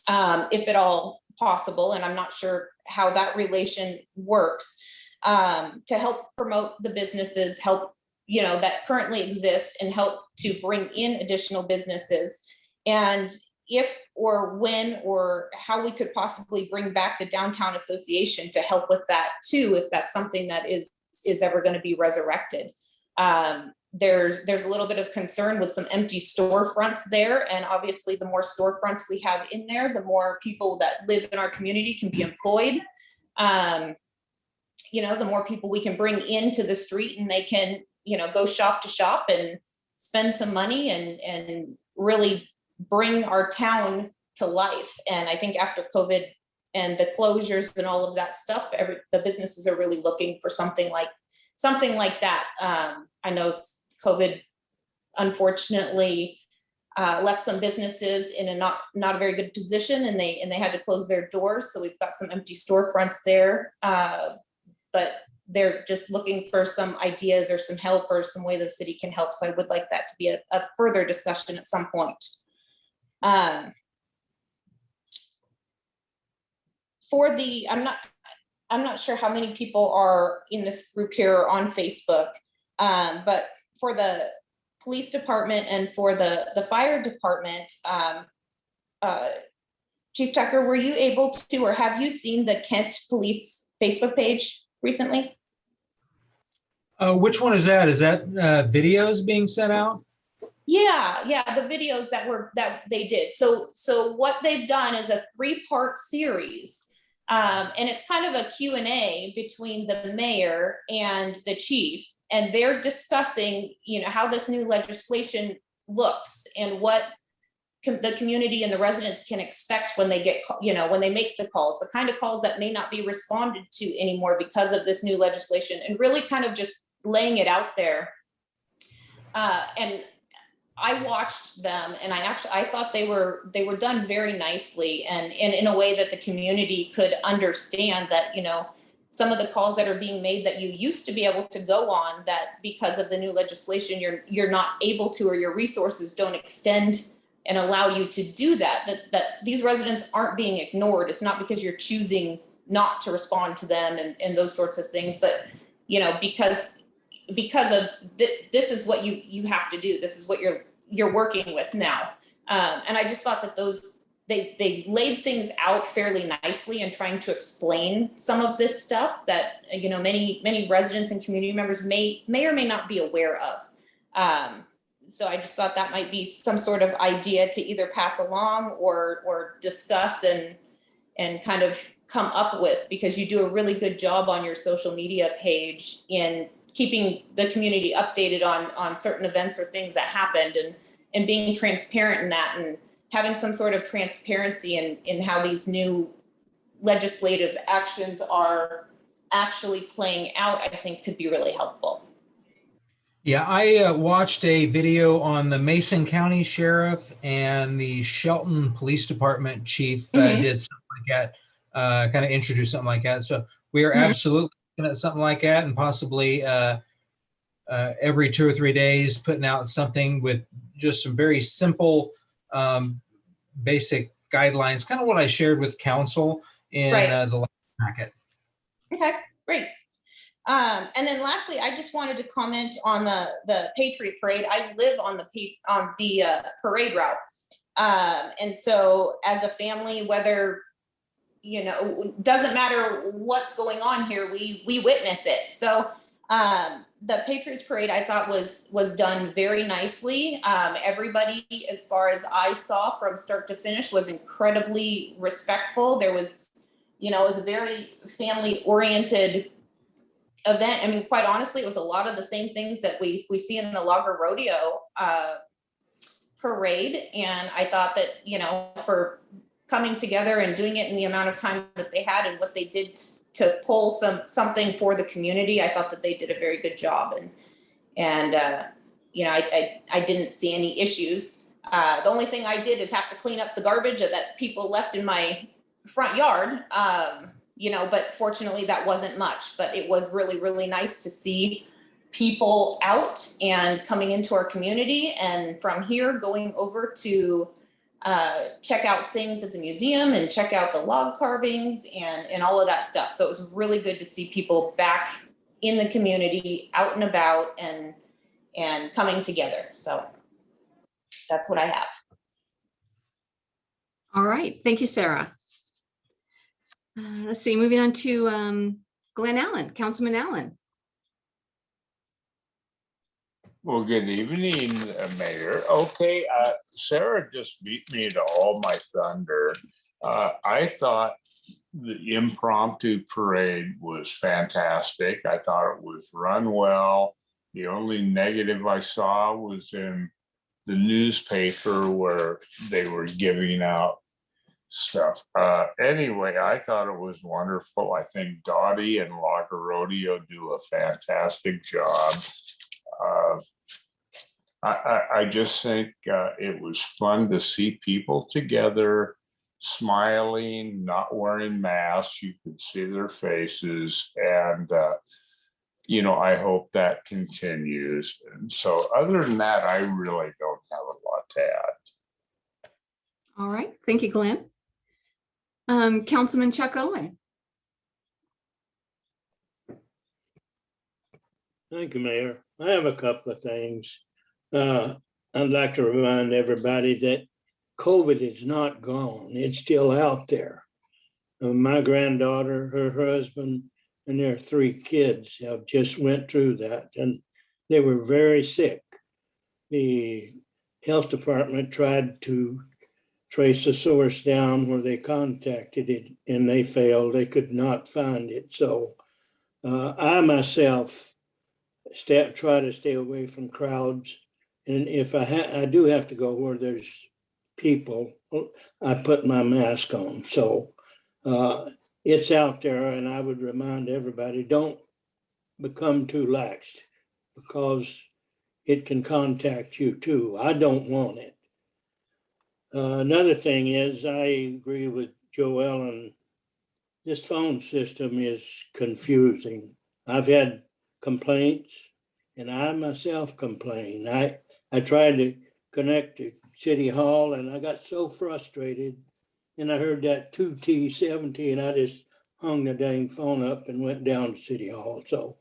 if at all possible. And I'm not sure how that relation works, to help promote the businesses, help, that currently exist, and help to bring in additional businesses. And if or when or how we could possibly bring back the downtown association to help with that too, if that's something that is ever going to be resurrected. There's a little bit of concern with some empty storefronts there, and obviously the more storefronts we have in there, the more people that live in our community can be employed. The more people we can bring into the street, and they can go shop to shop and spend some money and really bring our town to life. And I think after COVID and the closures and all of that stuff, the businesses are really looking for something like that. I know COVID unfortunately left some businesses in a not a very good position, and they had to close their doors. So we've got some empty storefronts there, but they're just looking for some ideas or some help or some way that the city can help. So I would like that to be a further discussion at some point. I'm not sure how many people are in this group here on Facebook, but for the police department and for the fire department, Chief Tucker, were you able to, or have you seen the Kent Police Facebook page recently? Which one is that? Is that videos being sent out? Yeah, the videos that they did. So what they've done is a 3-part series, and it's kind of a Q&A between the mayor and the chief, and they're discussing, how this new legislation looks and what the community and the residents can expect when they get, when they make the calls, the kind of calls that may not be responded to anymore because of this new legislation, and really kind of just laying it out there. And I watched them, and I thought they were done very nicely, and in a way that the community could understand that, some of the calls that are being made that you used to be able to go on, that because of the new legislation, you're not able to, or your resources don't extend and allow you to do that these residents aren't being ignored. It's not because you're choosing not to respond to them and those sorts of things, but, because of this is what you have to do. This is what you're working with now. And I just thought that they laid things out fairly nicely in trying to explain some of this stuff that, many residents and community members may or may not be aware of. So I just thought that might be some sort of idea to either pass along or discuss and kind of come up with, because you do a really good job on your social media page in keeping the community updated on certain events or things that happened, and being transparent in that, and having some sort of transparency in how these new legislative actions are actually playing out, I think could be really helpful. Yeah, I watched a video on the Mason County Sheriff and the Shelton Police Department Chief did something like that, kind of introduced something like that. So we are absolutely looking at something like that, and possibly every 2 or 3 days putting out something with just some very simple, basic guidelines, kind of what I shared with council in the last packet. Okay, great. And then lastly, I just wanted to comment on the Patriot Parade. I live on the parade route. And so as a family, whether, doesn't matter what's going on here, we witness it. So The Patriots Parade I thought was done very nicely. Everybody, as far as I saw from start to finish, was incredibly respectful. There was, it was a very family oriented event. I mean, quite honestly, it was a lot of the same things that we see in the Logger Rodeo parade. And I thought that, for coming together and doing it in the amount of time that they had and what they did to pull something for the community, I thought that they did a very good job. And I didn't see any issues. The only thing I did is have to clean up the garbage that people left in my front yard. But fortunately that wasn't much, but it was really, really nice to see people out and coming into our community, and from here going over to check out things at the museum and check out the log carvings and all of that stuff. So it was really good to see people back in the community, out and about, and coming together. So that's what I have. All right, thank you, Sarah. Let's see, moving on to Glenn Allen, Councilman Allen. Well, good evening, Mayor. Okay, Sarah just beat me to all my thunder. I thought the impromptu parade was fantastic. I thought it was run well. The only negative I saw was in the newspaper where they were giving out stuff. Anyway, I thought it was wonderful. I think Dottie and Logger Rodeo do a fantastic job. I just think it was fun to see people together, smiling, not wearing masks. You could see their faces, and I hope that continues. And so other than that, I really don't have a lot to add. All right, thank you, Glenn. Councilman Chuck Owen. Thank you, Mayor. I have a couple of things. I'd like to remind everybody that COVID is not gone. It's still out there. My granddaughter, her husband, and their 3 kids have just went through that, and they were very sick. The health department tried to trace the source down where they contacted it, and they failed. They could not find it. So I myself try to stay away from crowds. And if I do have to go where there's people, I put my mask on. So it's out there, and I would remind everybody, don't become too lax, because it can contact you too. I don't want it. Another thing is, I agree with JoEllen. This phone system is confusing. I've had complaints, and I myself complain. I tried to connect to City Hall, and I got so frustrated, and I heard that 2T70, and I just hung the dang phone up and went down to City Hall. So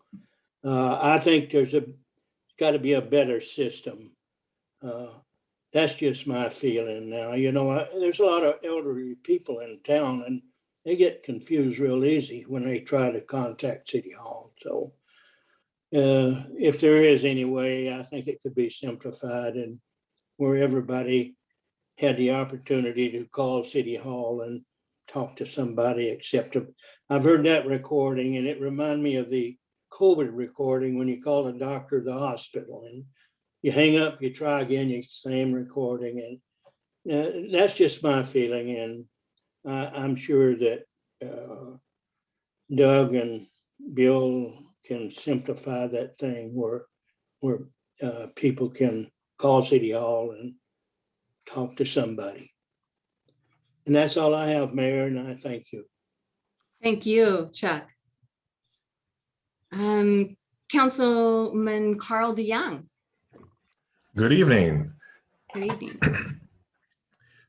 I think there's got to be a better system. That's just my feeling now. There's a lot of elderly people in town, and they get confused real easy when they try to contact City Hall. So if there is any way, I think it could be simplified, and where everybody had the opportunity to call City Hall and talk to somebody, except I've heard that recording, and it reminded me of the COVID recording when you call a doctor at the hospital, and you hang up, you try again, you same recording. And that's just my feeling. And I'm sure that Doug and Bill can simplify that thing where people can call City Hall and talk to somebody. And that's all I have, Mayor, and I thank you. Thank you, Chuck. Councilman Karl DeYoung. Good evening. Good evening.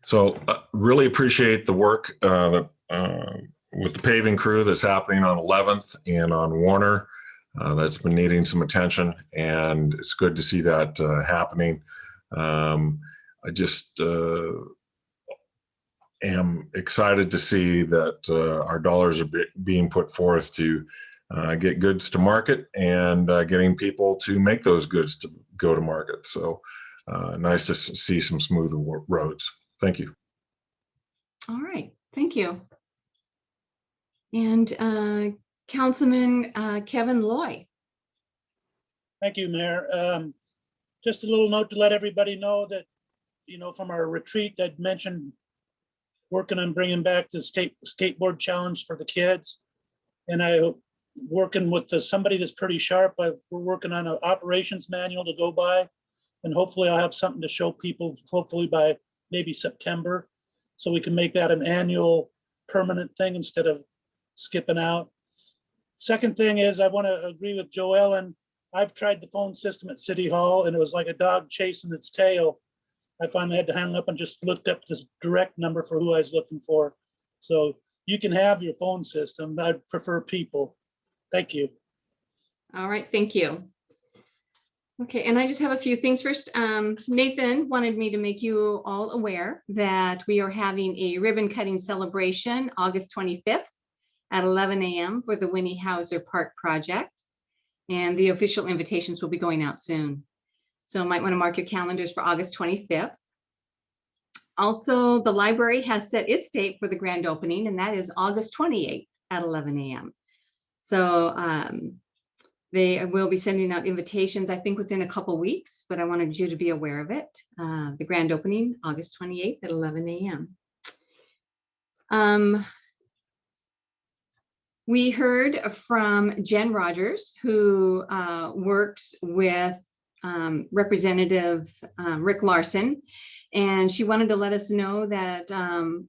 So really appreciate the work with the paving crew that's happening on 11th and on Warner. That's been needing some attention, and it's good to see that happening. I just am excited to see that our dollars are being put forth to get goods to market and getting people to make those goods to go to market. So nice to see some smoother roads. Thank you. All right, thank you. And Councilman Kevin Loy. Thank you, Mayor. Just a little note to let everybody know that, you know, from our retreat, I'd mentioned working on bringing back the state skateboard challenge for the kids. And I working with somebody that's pretty sharp. We're working on an operations manual to go by, and hopefully I'll have something to show people, hopefully by maybe September, so we can make that an annual permanent thing instead of skipping out. Second thing is, I want to agree with JoEllen. I've tried the phone system at City Hall and it was like a dog chasing its tail. I finally had to hang up and just looked up this direct number for who I was looking for. So you can have your phone system. I'd prefer people. Thank you. All right, thank you. Okay, and I just have a few things first. Nathan wanted me to make you all aware that we are having a ribbon cutting celebration August 25th at 11 a.m. for the Winnie Hauser Park project. And the official invitations will be going out soon. So might want to mark your calendars for August 25th. Also, the library has set its date for the grand opening, and that is August 28th at 11 a.m. So they will be sending out invitations, I think, within a couple weeks, but I wanted you to be aware of it. The grand opening, August 28th at 11 a.m. We heard from Jen Rogers, who works with Representative Rick Larson, and she wanted to let us know that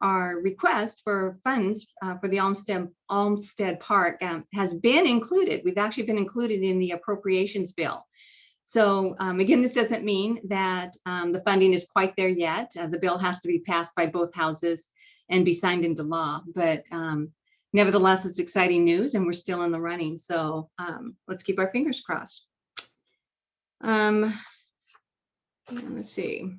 our request for funds for the Olmsted Park has been included. We've actually been included in the appropriations bill. So again, this doesn't mean that the funding is quite there yet. The bill has to be passed by both houses and be signed into law, but nevertheless, it's exciting news and we're still in the running. So let's keep our fingers crossed. Let's see.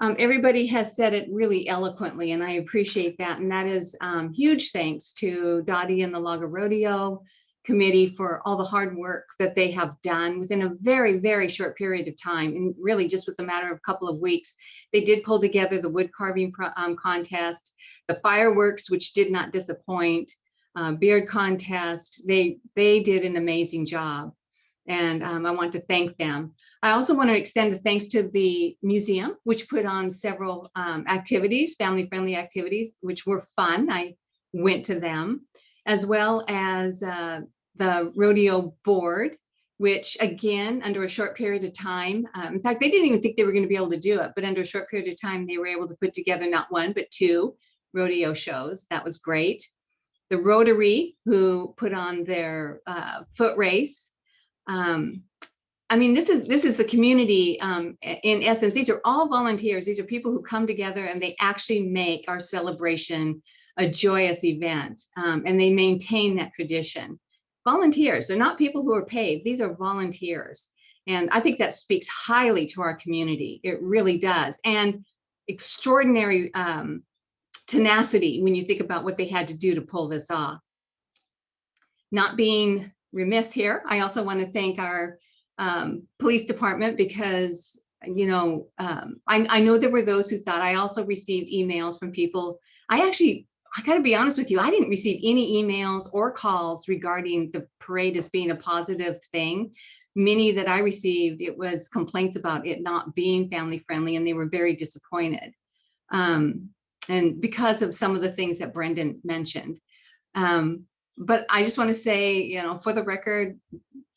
Everybody has said it really eloquently, and I appreciate that. And that is huge thanks to Dottie and the Laga Rodeo Committee for all the hard work that they have done within a very, very short period of time. And really just with a matter of a couple of weeks, they did pull together the wood carving contest, the fireworks, which did not disappoint, beard contest. They did an amazing job. And I want to thank them. I also want to extend the thanks to the museum, which put on several activities, family-friendly activities, which were fun. I went to them, as well as the rodeo board, which again, under a short period of time, in fact, they didn't even think they were going to be able to do it, but under a short period of time, they were able to put together not one, but 2 rodeo shows. That was great. The Rotary, who put on their foot race. I mean, this is the community. In essence, these are all volunteers. These are people who come together and they actually make our celebration a joyous event, and they maintain that tradition. Volunteers, they're not people who are paid. These are volunteers. And I think that speaks highly to our community. It really does. And extraordinary tenacity when you think about what they had to do to pull this off. Not being remiss here, I also want to thank our police department, because, you know, I know there were those who thought. I also received emails from people. I got to be honest with you, I didn't receive any emails or calls regarding the parade as being a positive thing. Many that I received, it was complaints about it not being family friendly, and they were very disappointed. And because of some of the things that Brendan mentioned. But I just want to say, you know, for the record,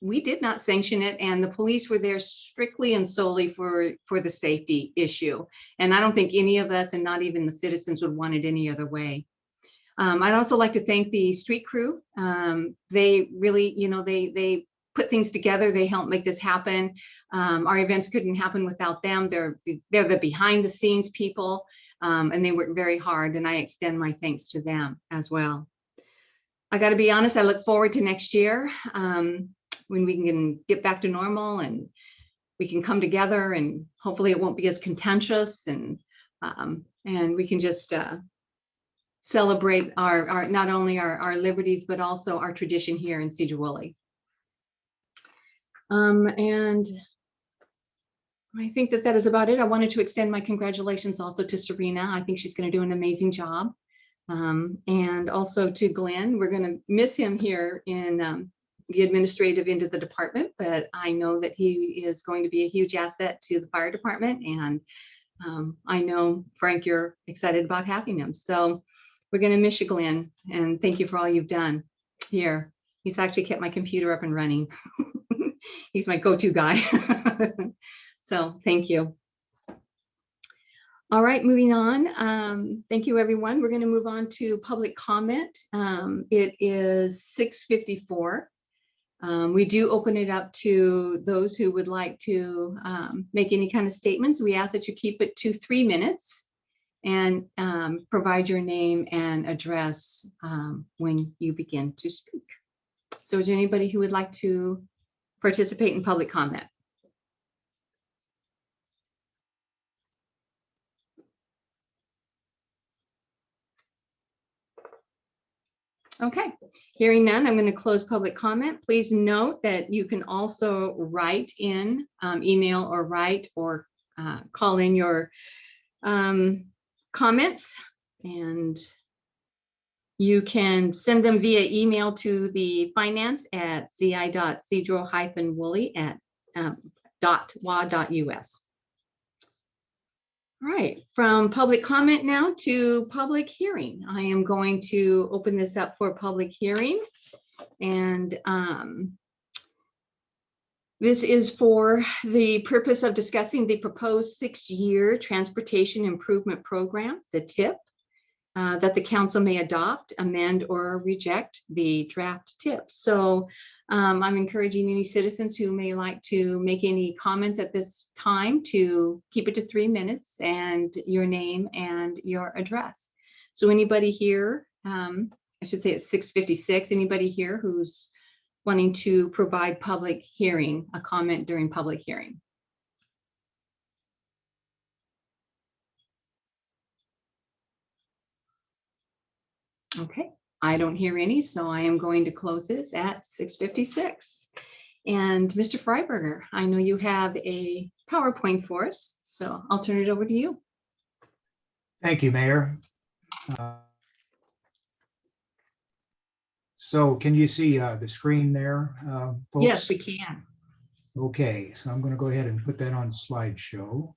we did not sanction it, and the police were there strictly and solely for the safety issue. And I don't think any of us, and not even the citizens, would want it any other way. I'd also like to thank the street crew. They really, you know, they put things together. They helped make this happen. Our events couldn't happen without them. They're the behind the scenes people, and they work very hard, and I extend my thanks to them as well. I got to be honest, I look forward to next year, when we can get back to normal and we can come together, and hopefully it won't be as contentious, and we can just celebrate our not only our liberties, but also our tradition here in Sedro-Woolley. And I think that is about it. I wanted to extend my congratulations also to Serena. I think she's going to do an amazing job. And also to Glenn. We're going to miss him here in the administrative end of the department, but I know that he is going to be a huge asset to the fire department. And I know, Frank, you're excited about having him. So we're going to miss you, Glenn. And thank you for all you've done here. He's actually kept my computer up and running. He's my go-to guy. So thank you. All right, moving on. Thank you, everyone. We're going to move on to public comment. It is 6:54. We do open it up to those who would like to make any kind of statements. We ask that you keep it to 3 minutes and provide your name and address when you begin to speak. So is there anybody who would like to participate in public comment? Okay, hearing none, I'm going to close public comment. Please note that you can also write in, email or write or call in your comments, and you can send them via email to the finance at ci.sedro-woolley@.wa.us. All right, from public comment now to public hearing. I am going to open this up for public hearing. And this is for the purpose of discussing the proposed 6-year transportation improvement program, the TIP, that the council may adopt, amend, or reject the draft TIP. So I'm encouraging any citizens who may like to make any comments at this time to keep it to 3 minutes and your name and your address. So anybody here, I should say it's 6:56, anybody here who's wanting to provide public hearing, a comment during public hearing? Okay, I don't hear any, so I am going to close this at 6:56. And Mr. Freiberger, I know you have a PowerPoint for us, so I'll turn it over to you. Thank you, Mayor. So can you see the screen there, folks? Yes, we can. Okay, so I'm going to go ahead and put that on slideshow.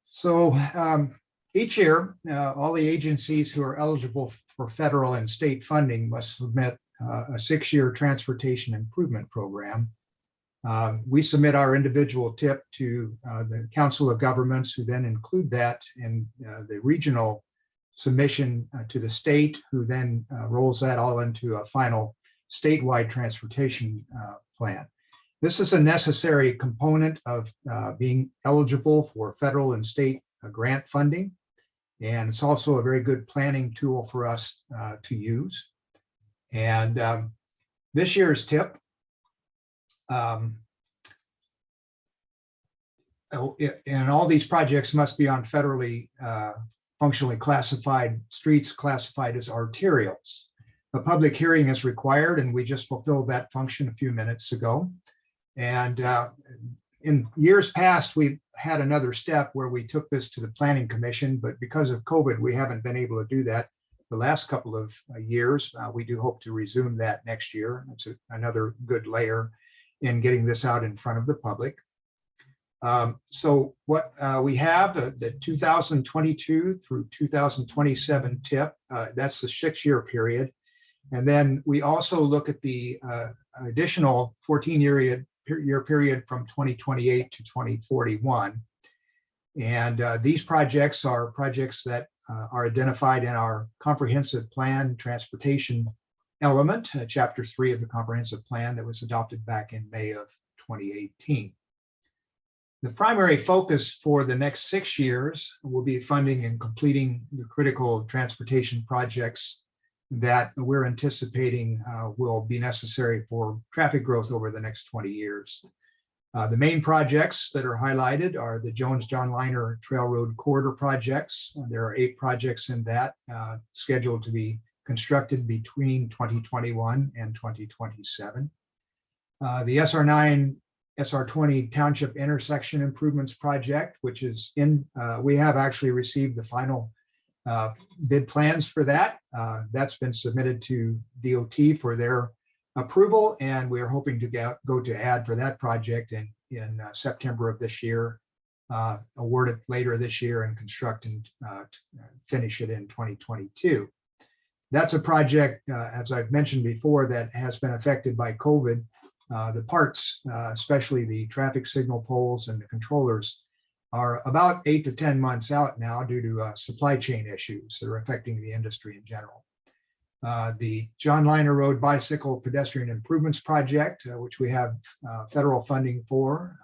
So each year, all the agencies who are eligible for federal and state funding must submit a 6-year transportation improvement program. We submit our individual TIP to the Council of Governments, who then include that in the regional submission to the state, who then rolls that all into a final statewide transportation plan. This is a necessary component of being eligible for federal and state grant funding. And it's also a very good planning tool for us to use. And this year's TIP, and all these projects must be on federally functionally classified streets classified as arterials. A public hearing is required, and we just fulfilled that function a few minutes ago. And in years past, we've had another step where we took this to the Planning Commission, but because of COVID, we haven't been able to do that the last couple of years. We do hope to resume that next year. It's another good layer in getting this out in front of the public. So what we have, the 2022 through 2027 TIP, that's the 6-year period. And then we also look at the additional 14-year period from 2028 to 2041. And these projects are projects that are identified in our comprehensive plan transportation element, chapter 3 of the comprehensive plan that was adopted back in May of 2018. The primary focus for the next 6 years will be funding and completing the critical transportation projects that we're anticipating will be necessary for traffic growth over the next 20 years. The main projects that are highlighted are the Jones-John Liner Trail Road Corridor projects. There are 8 projects in that scheduled to be constructed between 2021 and 2027. The SR9, SR20 Township Intersection Improvements Project, which is in, we have actually received the final bid plans for that. That's been submitted to DOT for their approval, and we're hoping to go to add for that project in September of this year, award it later this year, and construct and finish it in 2022. That's a project, as I've mentioned before, that has been affected by COVID. The parts, especially the traffic signal poles and the controllers, are about 8 to 10 months out now due to supply chain issues that are affecting the industry in general. The John Liner Road Bicycle Pedestrian Improvements Project, which we have federal funding for.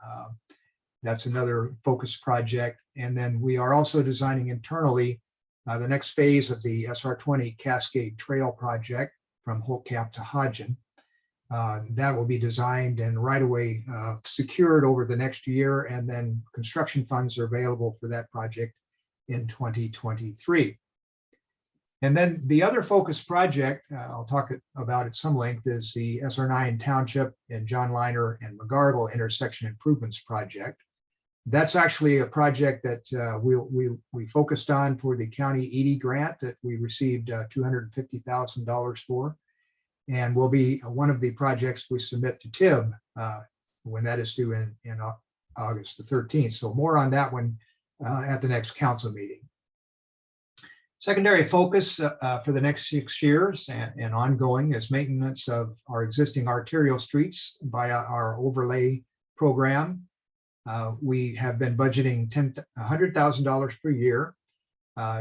That's another focus project. And then we are also designing internally the next phase of the SR20 Cascade Trail project from Holtcamp to Hodgen. That will be designed and right away secured over the next year, and then construction funds are available for that project in 2023. And then the other focus project, I'll talk about at some length, is the SR9 Township and John Liner and McGargle Intersection Improvements Project. That's actually a project that we focused on for the county ED grant that we received $250,000 for, and will be one of the projects we submit to TIB when that is due in August the 13th. So more on that one at the next council meeting. Secondary focus for the next 6 years and ongoing is maintenance of our existing arterial streets via our overlay program. We have been budgeting $100,000 per year.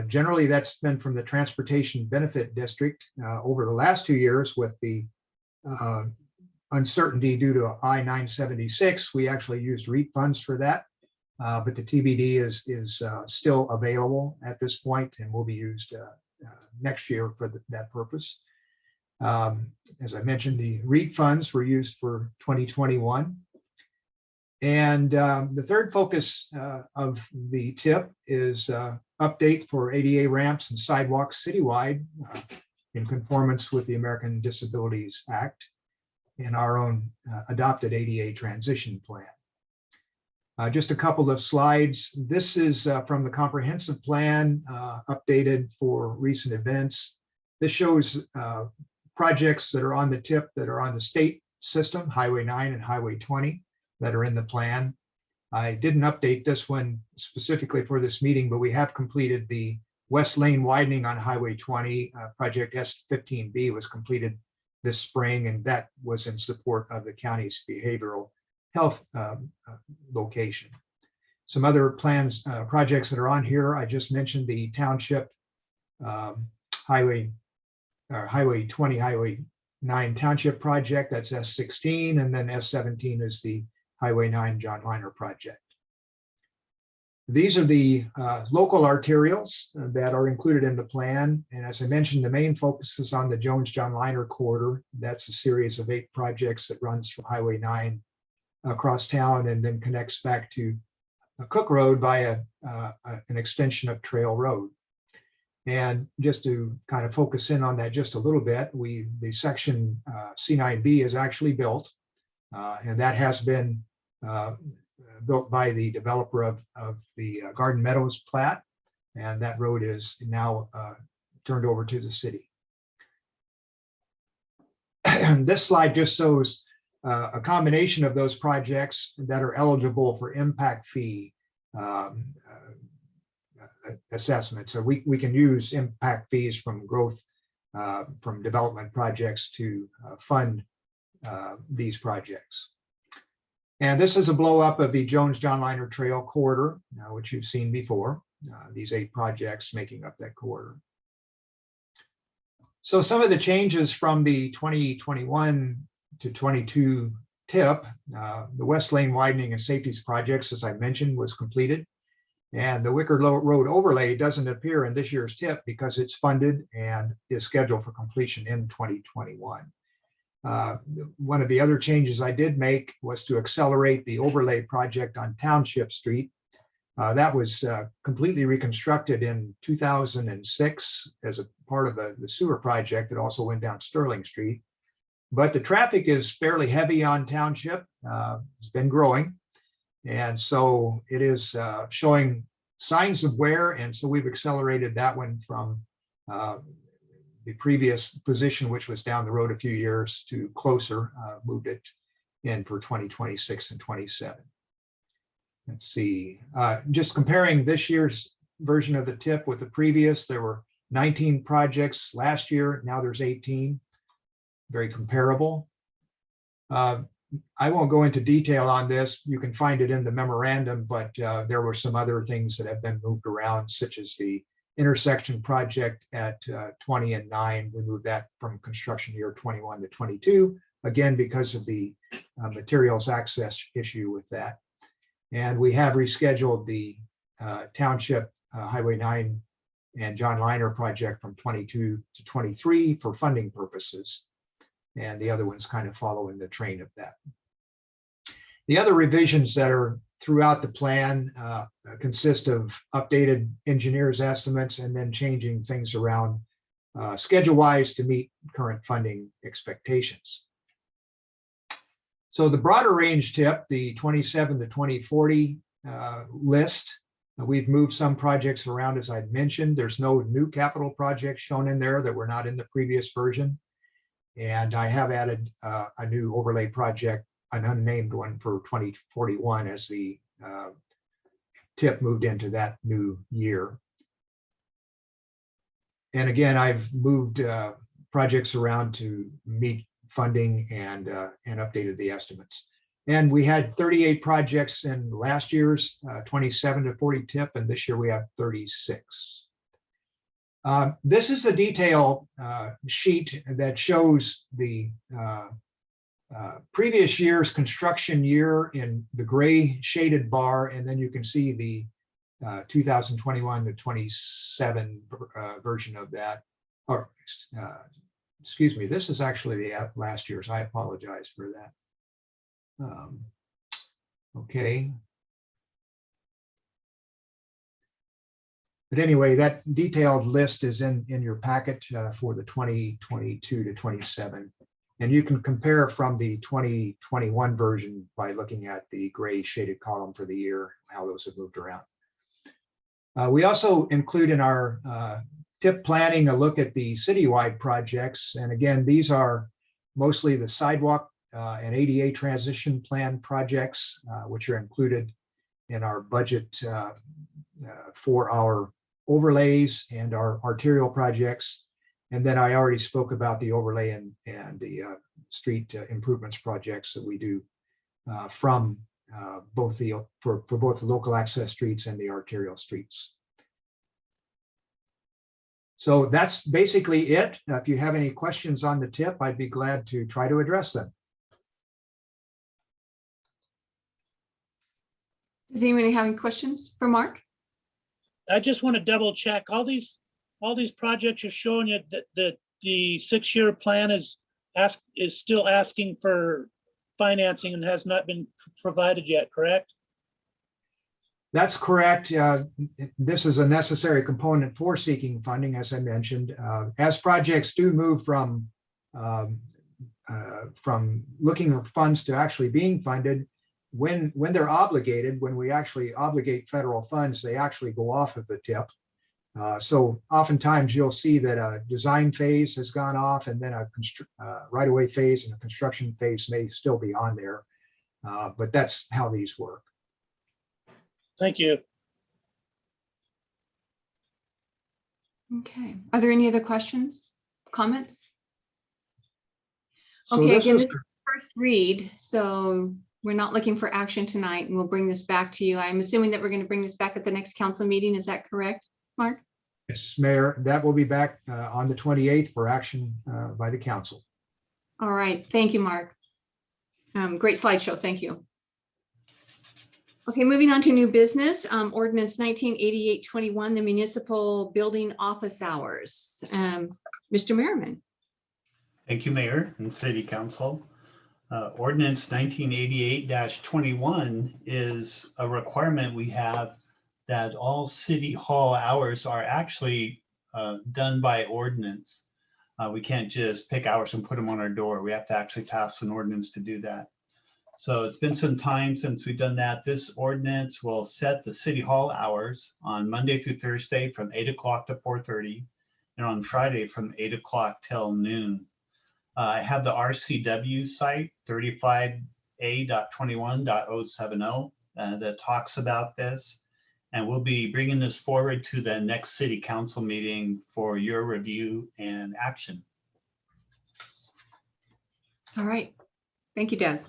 Generally, that's been from the Transportation Benefit District. Over the last 2 years, with the uncertainty due to I-976, we actually used REAP funds for that. But the TBD is still available at this point and will be used next year for that purpose. As I mentioned, the REAP funds were used for 2021. And the third focus of the TIP is update for ADA ramps and sidewalks citywide in conformance with the American Disabilities Act and our own adopted ADA transition plan. Just a couple of slides. This is from the comprehensive plan updated for recent events. This shows projects that are on the TIP that are on the state system, Highway 9 and Highway 20, that are in the plan. I didn't update this one specifically for this meeting, but we have completed the West Lane widening on Highway 20. Project S15B was completed this spring, and that was in support of the county's behavioral health location. Some other plans, projects that are on here, I just mentioned the Township Highway 20, Highway 9 Township project, that's S16, and then S17 is the Highway 9 John Liner project. These are the local arterials that are included in the plan. And as I mentioned, the main focus is on the Jones-John Liner corridor. That's a series of 8 projects that runs from Highway 9 across town and then connects back to Cook Road via an extension of Trail Road. And just to kind of focus in on that just a little bit, the section C9B is actually built, and that has been built by the developer of the Garden Meadows plat, and that road is now turned over to the city. This slide just shows a combination of those projects that are eligible for impact fee assessment. So we can use impact fees from growth from development projects to fund these projects. And this is a blow up of the Jones-John Liner Trail corridor, which you've seen before, these 8 projects making up that corridor. So some of the changes from the 2021 to 22 TIP, the West Lane widening and safeties projects, as I mentioned, was completed. And the Wicker Road overlay doesn't appear in this year's TIP because it's funded and is scheduled for completion in 2021. One of the other changes I did make was to accelerate the overlay project on Township Street. That was completely reconstructed in 2006 as a part of the sewer project that also went down Sterling Street. But the traffic is fairly heavy on Township. It's been growing. And so it is showing signs of wear. And so we've accelerated that one from the previous position, which was down the road a few years, to closer, moved it in for 2026 and 27. Let's see, just comparing this year's version of the TIP with the previous, there were 19 projects last year. Now there's 18, very comparable. I won't go into detail on this. You can find it in the memorandum, but there were some other things that have been moved around, such as the intersection project at 20 and 9. We moved that from construction year 21 to 22, again, because of the materials access issue with that. And we have rescheduled the Township Highway 9 and John Liner project from 22 to 23 for funding purposes. And the other ones kind of follow in the train of that. The other revisions that are throughout the plan consist of updated engineers' estimates and then changing things around schedule-wise to meet current funding expectations. So the broader range TIP, the 27 to 2040 list, we've moved some projects around, as I'd mentioned. There's no new capital projects shown in there that were not in the previous version. And I have added a new overlay project, an unnamed one, for 2041 as the TIP moved into that new year. And again, I've moved projects around to meet funding and updated the estimates. And we had 38 projects in last year's 27 to 40 TIP, and this year we have 36. This is a detail sheet that shows the previous year's construction year in the gray shaded bar, and then you can see the 2021 to 27 version of that. Or excuse me, this is actually the last year's. I apologize for that. Okay. But anyway, that detailed list is in your packet for the 2022 to 27. And you can compare from the 2021 version by looking at the gray shaded column for the year, how those have moved around. We also include in our TIP planning a look at the citywide projects. And again, these are mostly the sidewalk and ADA transition plan projects, which are included in our budget for our overlays and our arterial projects. And then I already spoke about the overlay and the street improvements projects that we do from both for both the local access streets and the arterial streets. So that's basically it. If you have any questions on the TIP, I'd be glad to try to address them. Does anyone have any questions for Mark? I just want to double check. All these projects are showing you that the 6-year plan is still asking for financing and has not been provided yet, correct? That's correct. This is a necessary component for seeking funding, as I mentioned. As projects do move from looking for funds to actually being funded, when they're obligated, when we actually obligate federal funds, they actually go off of the TIP. So oftentimes you'll see that a design phase has gone off and then a right-of-way phase and a construction phase may still be on there. But that's how these work. Thank you. Okay. Are there any other questions, comments? So Okay, this again, is this is the first read, so we're not looking for action tonight, and we'll bring this back to you. I'm assuming that we're going to bring this back at the next council meeting. Is that correct, Mark? Yes, Mayor, that will be back on the 28th for action by the council. All right. Thank you, Mark. Great slideshow. Thank you. Okay, moving on to new business, ordinance 1988-21, the municipal building office hours. Mr. Merriman. Thank you, Mayor and City Council. Ordinance 1988-21 is a requirement we have that all city hall hours are actually done by ordinance. We can't just pick hours and put them on our door. We have to actually pass an ordinance to do that. So it's been some time since we've done that. This ordinance will set the city hall hours on Monday through Thursday from 8 o'clock to 4:30 and on Friday from 8 o'clock till noon. I have the RCW site 35A.21.070 that talks about this. And we'll be bringing this forward to the next city council meeting for your review and action. All right. Thank you, Doug.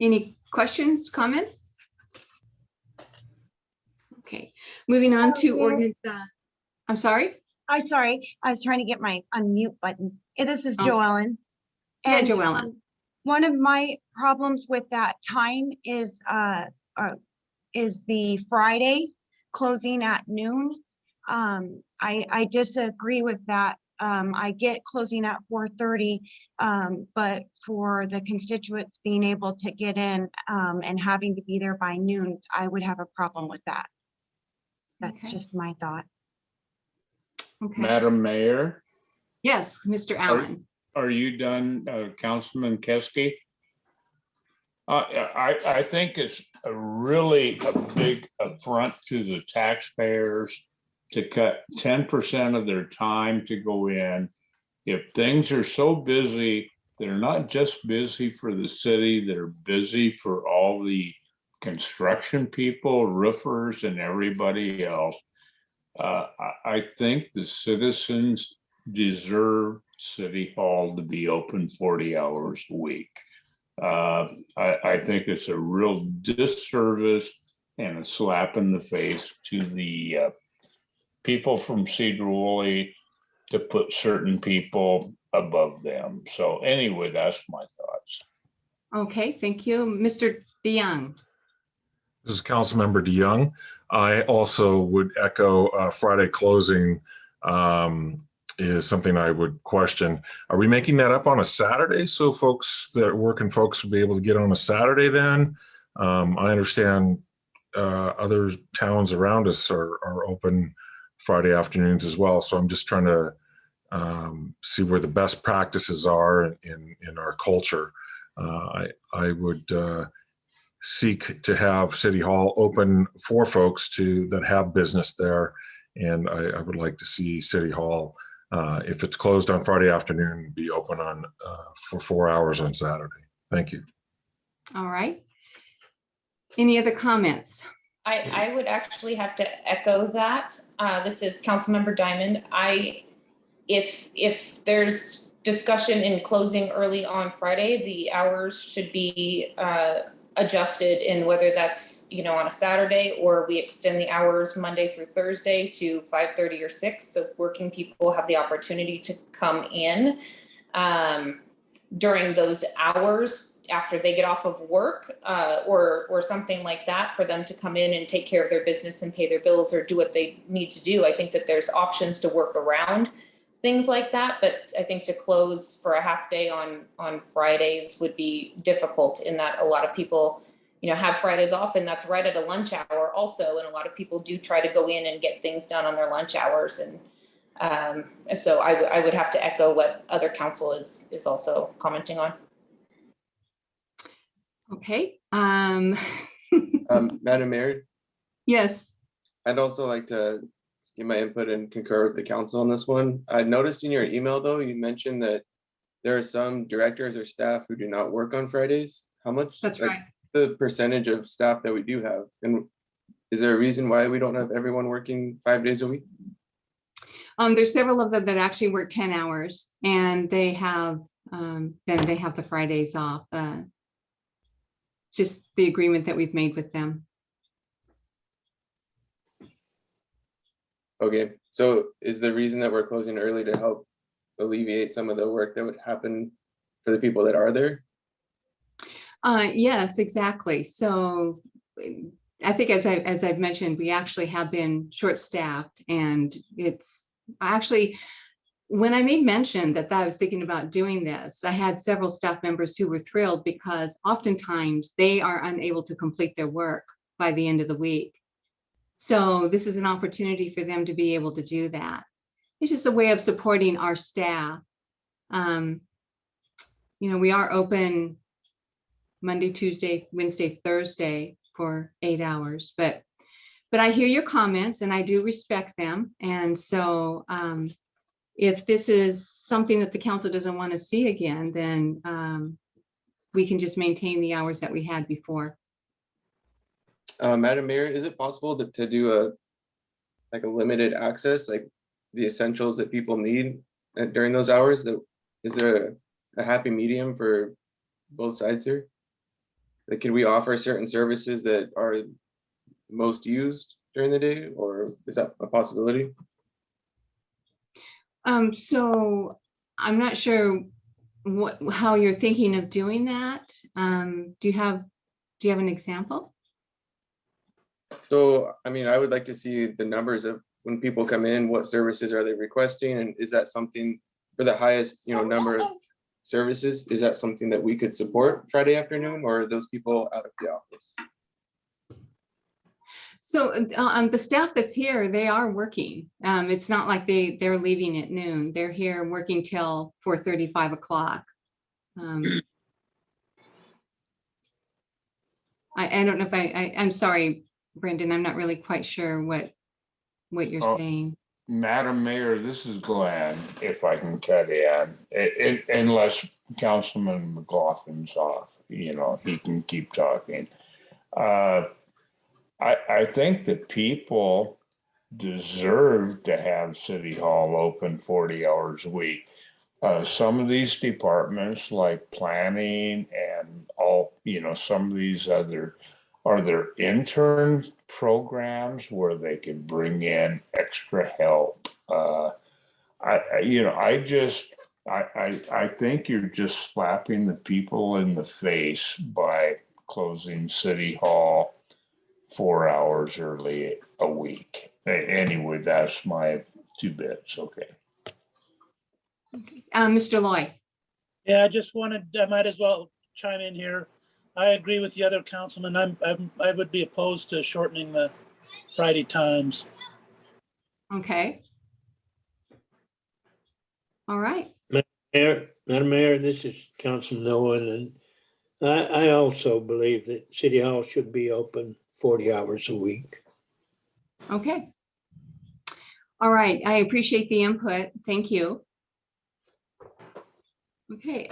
Any questions, comments? Okay, moving on to ordinance. I'm sorry. Sorry, I was trying to get my unmute button. This is Oh. JoEllen. Yeah, And, JoEllen. one of my problems with that time is the Friday closing at noon. I disagree with that. I get closing at 4:30, but for the constituents being able to get in and having to be there by noon, I would have a problem with that. That's Okay. just my thought. Okay. Madam Mayor, Yes, Mr. Allen. are you done, Councilman Kesti? I think it's really a big affront to the taxpayers to cut 10% of their time to go in. If things are so busy, they're not just busy for the city, they're busy for all the construction people, roofers, and everybody else. I think the citizens deserve City Hall to be open 40 hours a week. I think it's a real disservice and a slap in the face to the people from Sedro-Woolley to put certain people above them. So anyway, that's my thoughts. Okay, thank you. Mr. DeYoung. This is Councilmember DeYoung. I also would echo Friday closing is something I would question. Are we making that up on a Saturday so folks that working folks will be able to get on a Saturday then? I understand other towns around us are open Friday afternoons as well. So I'm just trying to see where the best practices are in our culture. I would seek to have City Hall open for folks that have business there. And I would like to see City Hall, if it's closed on Friday afternoon, be open for 4 hours on Saturday. Thank you. All right. Any other comments? I would actually have to echo that. This is Councilmember Diamond. If there's discussion in closing early on Friday, the hours should be adjusted in whether that's, on a Saturday or we extend the hours Monday through Thursday to 5:30 or 6. So working people have the opportunity to come in during those hours after they get off of work or something like that, for them to come in and take care of their business and pay their bills or do what they need to do. I think that there's options to work around things like that, but I think to close for a half day on Fridays would be difficult, in that a lot of people, have Fridays off, and that's right at a lunch hour also, and a lot of people do try to go in and get things done on their lunch hours, and so I would have to echo what other council is also commenting on. Okay. Madam Mayor, Yes. I'd also like to give my input and concur with the council on this one. I noticed in your email, though, you mentioned that there are some directors or staff who do not work on Fridays. How much? That's right. The percentage of staff that we do have, and is there a reason why we don't have everyone working 5 days a week? There's several of them that actually work 10 hours, and they have then they have the Fridays off. Just the agreement that we've made with them. Okay, so is the reason that we're closing early to help alleviate some of the work that would happen for the people that are there? Yes, exactly. So I think as I've mentioned, we actually have been short-staffed, and it's actually when I made mention that I was thinking about doing this, I had several staff members who were thrilled because oftentimes they are unable to complete their work by the end of the week. So this is an opportunity for them to be able to do that. It's just a way of supporting our staff. You know, we are open Monday, Tuesday, Wednesday, Thursday for 8 hours, but I hear your comments and I do respect them. And so if this is something that the council doesn't want to see again, then we can just maintain the hours that we had before. Madam Mayor, is it possible to do a limited access, like the essentials that people need during those hours? Is there a happy medium for both sides here? Like, can we offer certain services that are most used during the day, or is that a possibility? So I'm not sure how you're thinking of doing that. Do you have an example? So, I mean, I would like to see the numbers of when people come in, what services are they requesting? And is that something for the highest, number of services? Is that something that we could support Friday afternoon, or are those people out of the office? So the staff that's here, they are working. It's not like they're leaving at noon. They're here working till 4:30, 5 o'clock. I don't know if I'm sorry, Brendan, I'm not really quite sure what you're saying. Madam Mayor, this is Glenn, if I can cut in, unless Councilman McLaughlin's off, he can keep talking. I think that people deserve to have City Hall open 40 hours a week. Some of these departments like planning and all, some of these other, are there intern programs where they can bring in extra help? I think you're just slapping the people in the face by closing City Hall 4 hours early a week. Anyway, that's my 2 bits. Okay. Mr. Loy. Yeah, I might as well chime in here. I agree with the other councilman. I would be opposed to shortening the Friday times. Okay. All right. Madam Mayor, this is Councilman Owen, and I also believe that City Hall should be open 40 hours a week. Okay. All right. I appreciate the input. Thank you. Okay.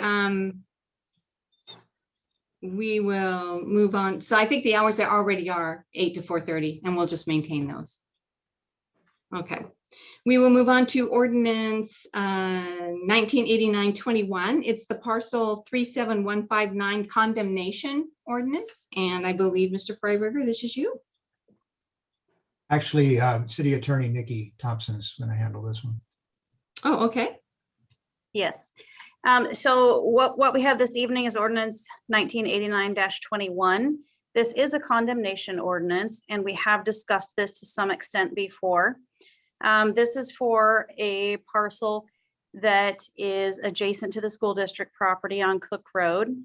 We will move on. So I think the hours there already are 8 to 4:30, and we'll just maintain those. Okay. We will move on to ordinance 1989-21. It's the parcel 37159 condemnation ordinance. And I believe, Mr. Freiberger, this is you. Actually, City Attorney Nikki Thompson's going to handle this one. Oh, okay. Yes. So what we have this evening is ordinance 1989-21. This is a condemnation ordinance, and we have discussed this to some extent before. This is for a parcel that is adjacent to the school district property on Cook Road.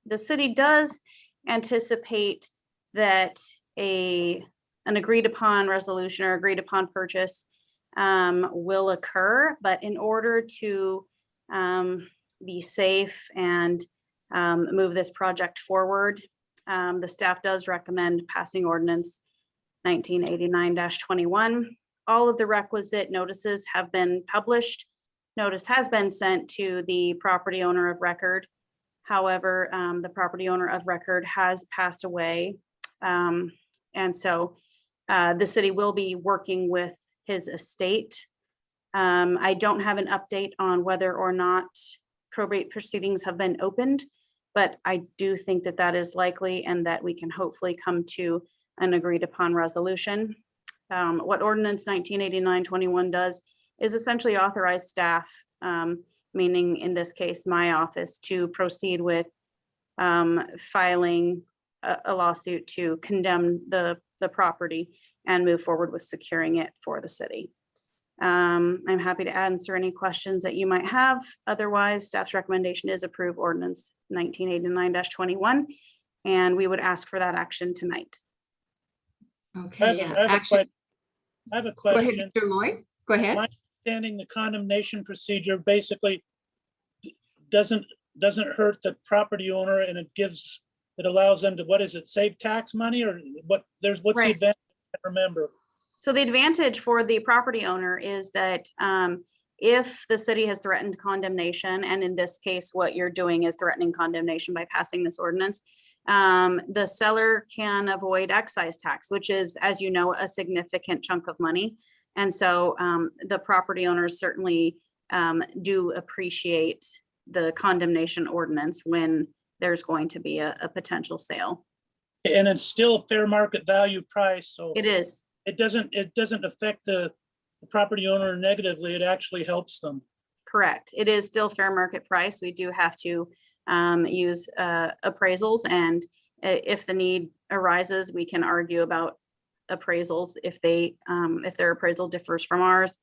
The city does anticipate that an agreed upon resolution or agreed upon purchase will occur, but in order to be safe and move this project forward, the staff does recommend passing ordinance 1989-21. All of the requisite notices have been published. Notice has been sent to the property owner of record. However, the property owner of record has passed away. And so the city will be working with his estate. I don't have an update on whether or not probate proceedings have been opened, but I do think that that is likely and that we can hopefully come to an agreed upon resolution. What ordinance 1989-21 does is essentially authorize staff, meaning in this case, my office, to proceed with filing a lawsuit to condemn the property and move forward with securing it for the city. I'm happy to answer any questions that you might have. Otherwise, staff's recommendation is approve ordinance 1989-21, and we would ask for that action tonight. Okay, yeah, action. I have a Go ahead, question. Mr. Lloyd, go ahead. My understanding, the condemnation procedure basically doesn't hurt the property owner, and it allows them to, what is it, save tax money, or what's the Right. advantage? I can't remember. So the advantage for the property owner is that if the city has threatened condemnation, and in this case, what you're doing is threatening condemnation by passing this ordinance, the seller can avoid excise tax, which is, as you know, a significant chunk of money. And so the property owners certainly do appreciate the condemnation ordinance when there's going to be a potential sale. And it's still a fair market value price, so It is. it doesn't affect the property owner negatively. It actually helps them. Correct. It is still fair market price. We do have to use appraisals, and if the need arises, we can argue about appraisals if their appraisal differs from ours.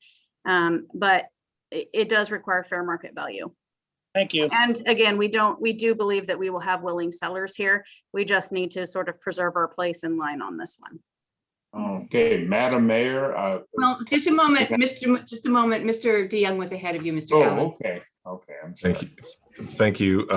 But it does require fair market value. Thank you. And again, we do believe that we will have willing sellers here. We just need to sort of preserve our place in line on this one. Okay, Madam Mayor. Well, just a moment, Mr. DeYoung was ahead of you, Mr. Oh, Allen. okay, I'm sorry. Thank you. Thank you,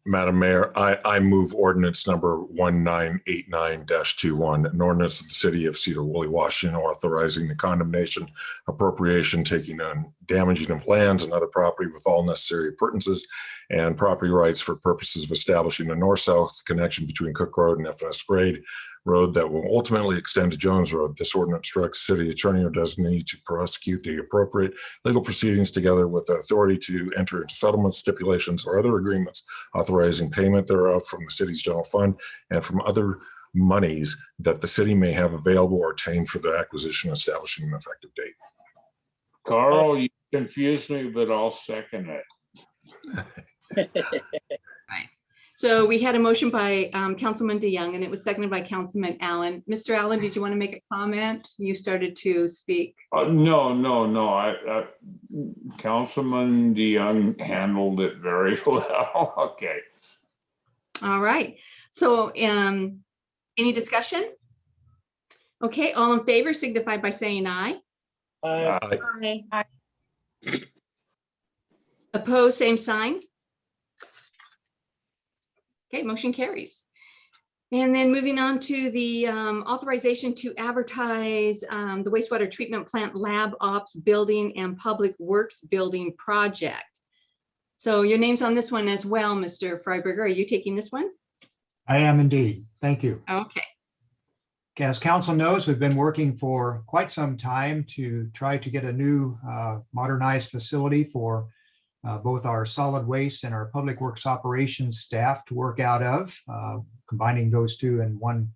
Madam Mayor. I move ordinance number 1989-21, an ordinance of the city of Sedro-Woolley, Washington, authorizing the condemnation, appropriation, taking on damaging of lands and other property with all necessary appurtenances and property rights for purposes of establishing a north-south connection between Cook Road and FNS Grade Road that will ultimately extend to Jones Road. This ordinance directs city attorney or designee to prosecute the appropriate legal proceedings together with the authority to enter into settlements, stipulations, or other agreements authorizing payment thereof from the city's general fund and from other monies that the city may have available or obtained for the acquisition, establishing an effective date. Karl, you confused me, but I'll second it. Right. So we had a motion by Councilman DeYoung, and it was seconded by Councilman Allen. Mr. Allen, did you want to make a comment? You started to speak. No. Councilman DeYoung handled it very well. Okay. All right. So any discussion? Okay, all in favor signify by saying aye. Aye. Opposed, same sign. Okay, motion carries. And then moving on to the authorization to advertise the wastewater treatment plant lab ops building and public works building project. So your name's on this one as well, Mr. Freiberger. Are you taking this one? I am indeed. Thank you. Okay. As council knows, we've been working for quite some time to try to get a new modernized facility for both our solid waste and our public works operations staff to work out of, combining those two in one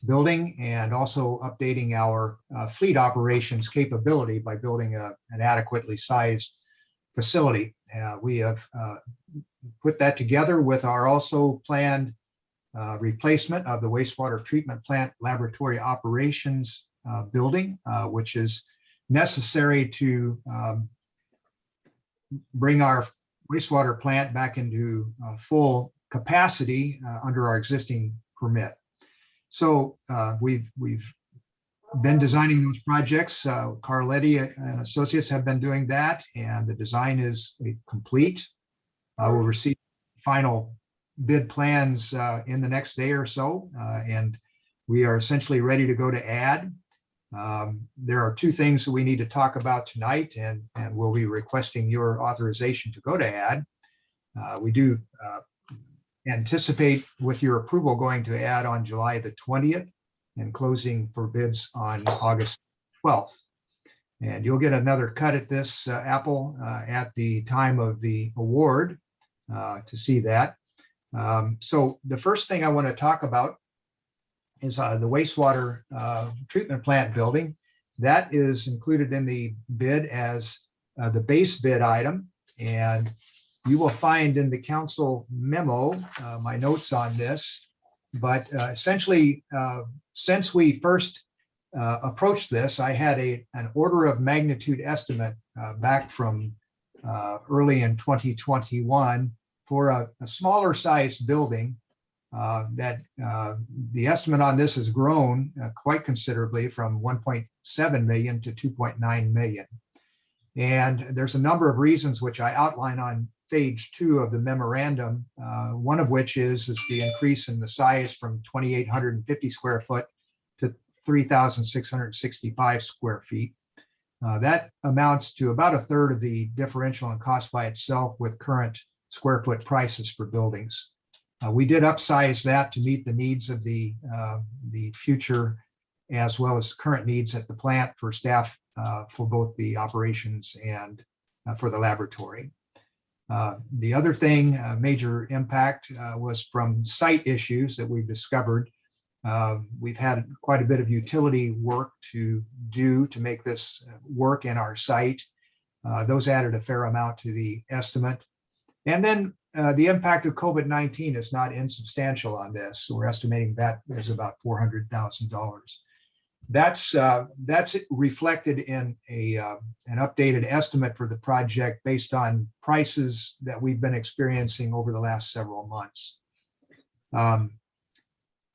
building, and also updating our fleet operations capability by building an adequately sized facility. We have put that together with our also planned replacement of the wastewater treatment plant laboratory operations building, which is necessary to bring our wastewater plant back into full capacity under our existing permit. So we've been designing those projects. Carletti and Associates have been doing that, and the design is complete. We'll receive final bid plans in the next day or so, and we are essentially ready to go to add. There are two things that we need to talk about tonight, and we'll be requesting your authorization to go to add. We do anticipate, with your approval, going to add on July the 20th and closing for bids on August 12th. And you'll get another cut at this apple at the time of the award to see that. So the first thing I want to talk about is the wastewater treatment plant building. That is included in the bid as the base bid item. And you will find in the council memo my notes on this. But essentially, since we first approached this, I had an order of magnitude estimate back from early in 2021 for a smaller sized building that the estimate on this has grown quite considerably from 1.7 million to 2.9 million. And there's a number of reasons which I outline on page 2 of the memorandum, one of which is the increase in the size from 2,850 square foot to 3,665 square feet. That amounts to about a third of the differential in cost by itself with current square foot prices for buildings. We did upsize that to meet the needs of the future as well as current needs at the plant for staff for both the operations and for the laboratory. The other thing, major impact, was from site issues that we've discovered. We've had quite a bit of utility work to do to make this work in our site. Those added a fair amount to the estimate. And then the impact of COVID-19 is not insubstantial on this. So we're estimating that is about $400,000. That's reflected in an updated estimate for the project based on prices that we've been experiencing over the last several months.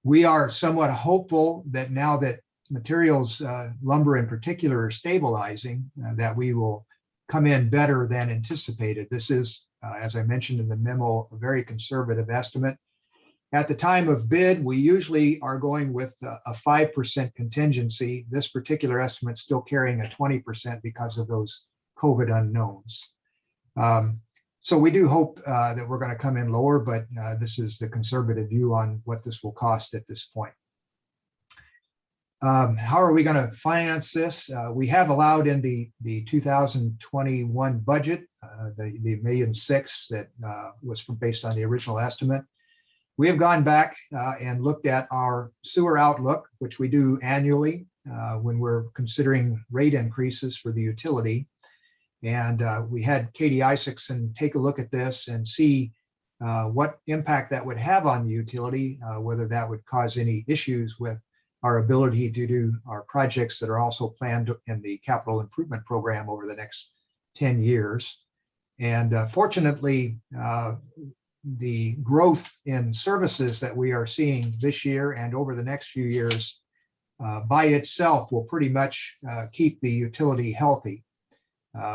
We are somewhat hopeful that now that materials, lumber in particular, are stabilizing, that we will come in better than anticipated. This is, as I mentioned in the memo, a very conservative estimate. At the time of bid, we usually are going with a 5% contingency. This particular estimate still carrying a 20% because of those COVID unknowns. So we do hope that we're going to come in lower, but this is the conservative view on what this will cost at this point. How are we going to finance this? We have allowed in the 2021 budget, the $1.6 million that was based on the original estimate. We have gone back and looked at our sewer outlook, which we do annually when we're considering rate increases for the utility. And we had Katie Isaacson take a look at this and see what impact that would have on the utility, whether that would cause any issues with our ability to do our projects that are also planned in the capital improvement program over the next 10 years. And fortunately, the growth in services that we are seeing this year and over the next few years by itself will pretty much keep the utility healthy.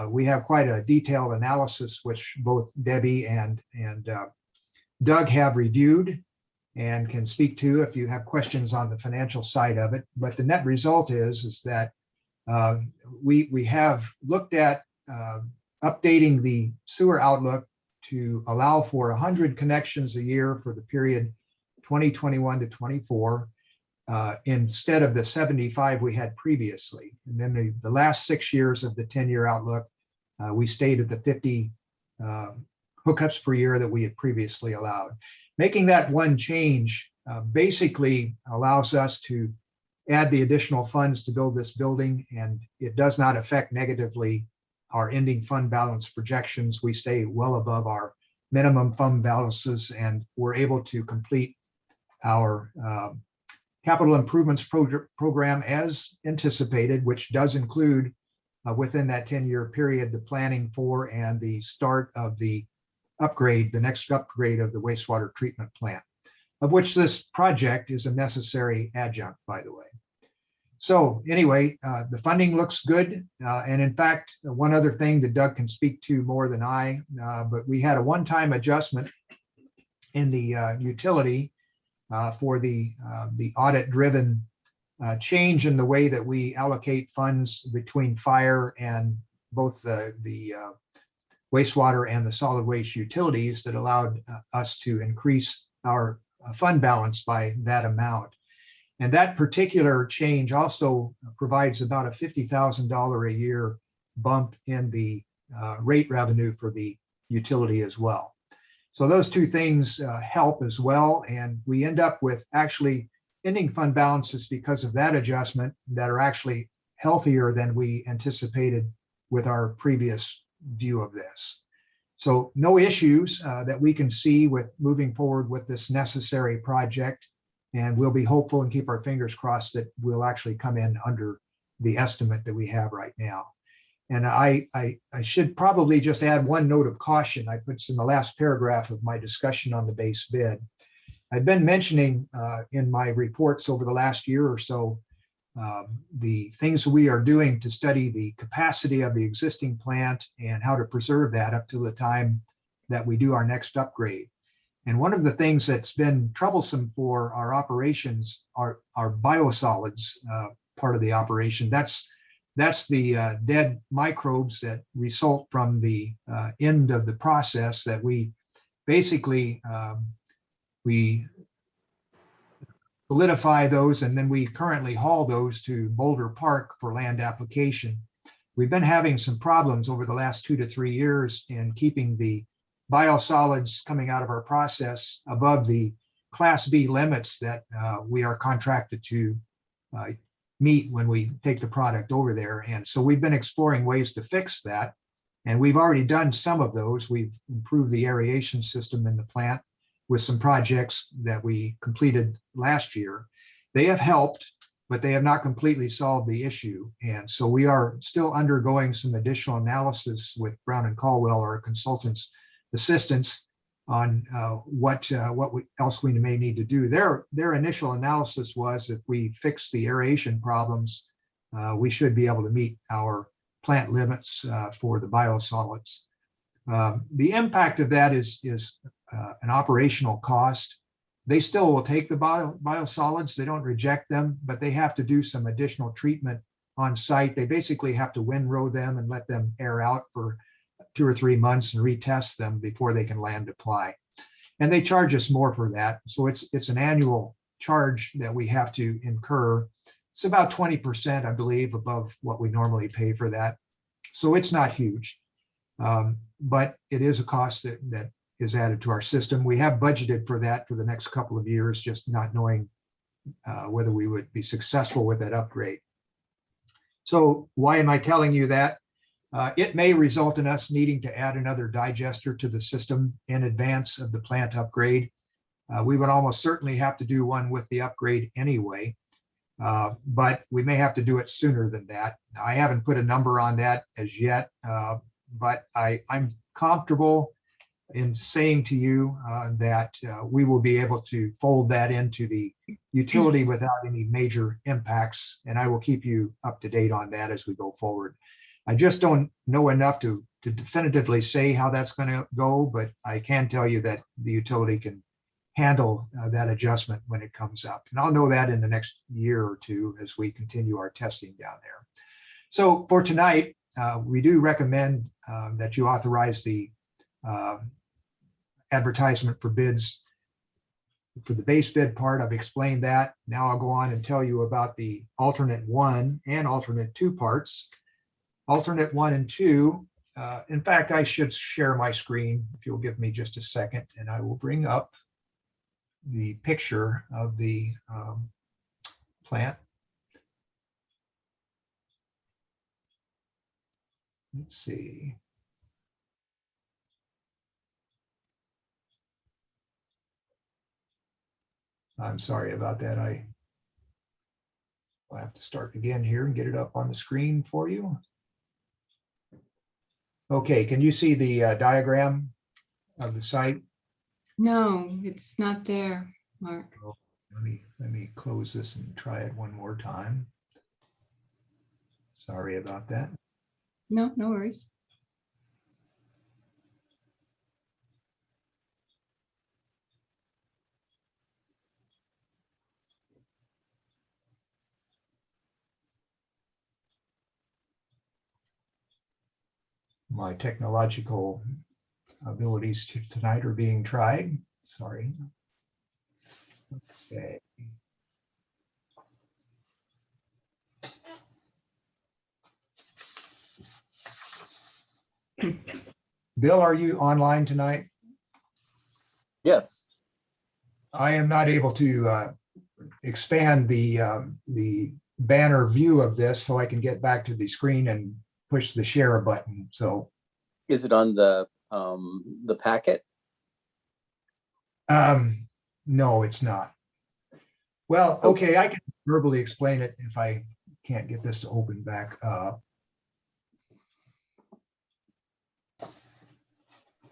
We have quite a detailed analysis, which both Debbie and Doug have reviewed and can speak to if you have questions on the financial side of it. But the net result is that we have looked at updating the sewer outlook to allow for 100 connections a year for the period 2021 to 24 instead of the 75 we had previously. And then the last 6 years of the 10-year outlook, we stayed at the 50 hookups per year that we had previously allowed. Making that one change basically allows us to add the additional funds to build this building, and it does not affect negatively our ending fund balance projections. We stay well above our minimum fund balances, and we're able to complete our capital improvements program as anticipated, which does include within that 10-year period the planning for and the start of the upgrade, the next upgrade of the wastewater treatment plant, of which this project is a necessary adjunct, by the way. So anyway, the funding looks good. And in fact, one other thing that Doug can speak to more than I, but we had a one-time adjustment in the utility for the audit-driven change in the way that we allocate funds between fire and both the wastewater and the solid waste utilities that allowed us to increase our fund balance by that amount. And that particular change also provides about a $50,000 a year bump in the rate revenue for the utility as well. So those two things help as well. And we end up with actually ending fund balances because of that adjustment that are actually healthier than we anticipated with our previous view of this. So no issues that we can see with moving forward with this necessary project. And we'll be hopeful and keep our fingers crossed that we'll actually come in under the estimate that we have right now. And I should probably just add one note of caution. I put in the last paragraph of my discussion on the base bid. I've been mentioning in my reports over the last year or so the things we are doing to study the capacity of the existing plant and how to preserve that up to the time that we do our next upgrade. And one of the things that's been troublesome for our operations are biosolids part of the operation. That's the dead microbes that result from the end of the process that we basically we solidify those, and then we currently haul those to Boulder Park for land application. We've been having some problems over the last 2 to 3 years in keeping the biosolids coming out of our process above the Class B limits that we are contracted to meet when we take the product over there. And so we've been exploring ways to fix that. And we've already done some of those. We've improved the aeration system in the plant with some projects that we completed last year. They have helped, but they have not completely solved the issue. And so we are still undergoing some additional analysis with Brown and Caldwell, our consultants' assistants, on what else we may need to do. Their initial analysis was if we fix the aeration problems, we should be able to meet our plant limits for the biosolids. The impact of that is an operational cost. They still will take the biosolids. They don't reject them, but they have to do some additional treatment on site. They basically have to windrow them and let them air out for 2 or 3 months and retest them before they can land apply. And they charge us more for that. So it's an annual charge that we have to incur. It's about 20%, I believe, above what we normally pay for that. So it's not huge, but it is a cost that is added to our system. We have budgeted for that for the next couple of years, just not knowing whether we would be successful with that upgrade. So why am I telling you that? It may result in us needing to add another digester to the system in advance of the plant upgrade. We would almost certainly have to do one with the upgrade anyway, but we may have to do it sooner than that. I haven't put a number on that as yet, but I'm comfortable in saying to you that we will be able to fold that into the utility without any major impacts, and I will keep you up to date on that as we go forward. I just don't know enough to definitively say how that's going to go, but I can tell you that the utility can handle that adjustment when it comes up. And I'll know that in the next year or two as we continue our testing down there. So for tonight, we do recommend that you authorize the advertisement for bids for the base bid part. I've explained that. Now I'll go on and tell you about the alternate 1 and alternate 2 parts. Alternate 1 and 2. In fact, I should share my screen if you'll give me just a second, and I will bring up the picture of the plant. Let's see. I'm sorry about that. I'll have to start again here and get it up on the screen for you. Okay, can you see the diagram of the site? No, it's not there, Mark. Oh, let me close this and try it one more time. Sorry about that. No, no worries. My technological abilities tonight are being tried. Sorry. Okay. Bill, are you online tonight? Yes. I am not able to expand the banner view of this so I can get back to the screen and push the share button. So is it on the packet? No, it's not. Well, okay, I can verbally explain it if I can't get this to open back up.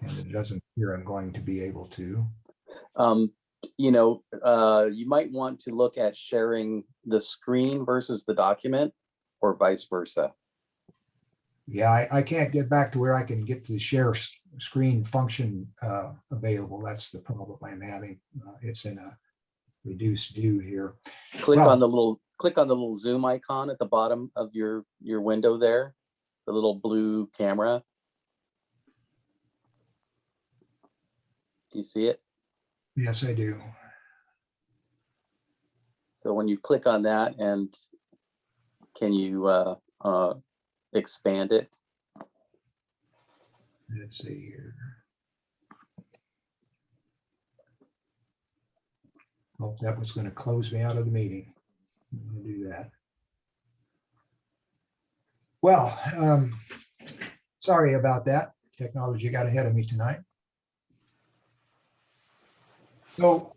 And it doesn't appear I'm going to be able to. You might want to look at sharing the screen versus the document, or vice versa. Yeah, I can't get back to where I can get the share screen function available. That's the problem I'm having. It's in a reduced view here. Click on the little zoom icon at the bottom of your window there, the little blue camera. Do you see it? Yes, I do. So when you click on that, and can you expand it? Let's see here. Oh, that was going to close me out of the meeting. I'm going to do that. Well, sorry about that. Technology got ahead of me tonight. So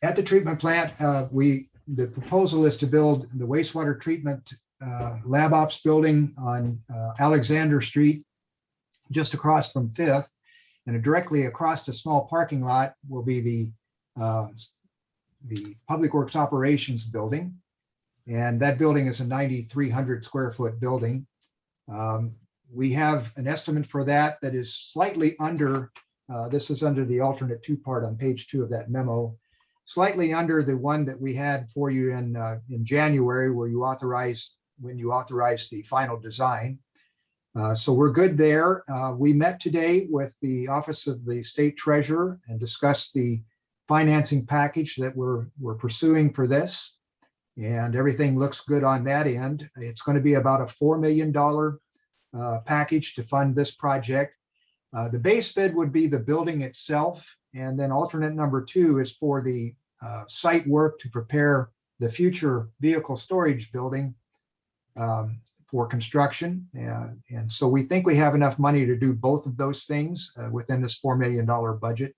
at the treatment plant, the proposal is to build the wastewater treatment lab ops building on Alexander Street, just across from 5th, and directly across the small parking lot will be the Public Works Operations building. And that building is a 9,300 square foot building. We have an estimate for that is slightly under, this is under the alternate 2 part on page 2 of that memo, slightly under the one that we had for you in January, when you authorized the final design. So we're good there. We met today with the Office of the State Treasurer and discussed the financing package that we're pursuing for this. And everything looks good on that end. It's going to be about a $4 million package to fund this project. The base bid would be the building itself. And then alternate number 2 is for the site work to prepare the future vehicle storage building for construction. And so we think we have enough money to do both of those things within this $4 million budget.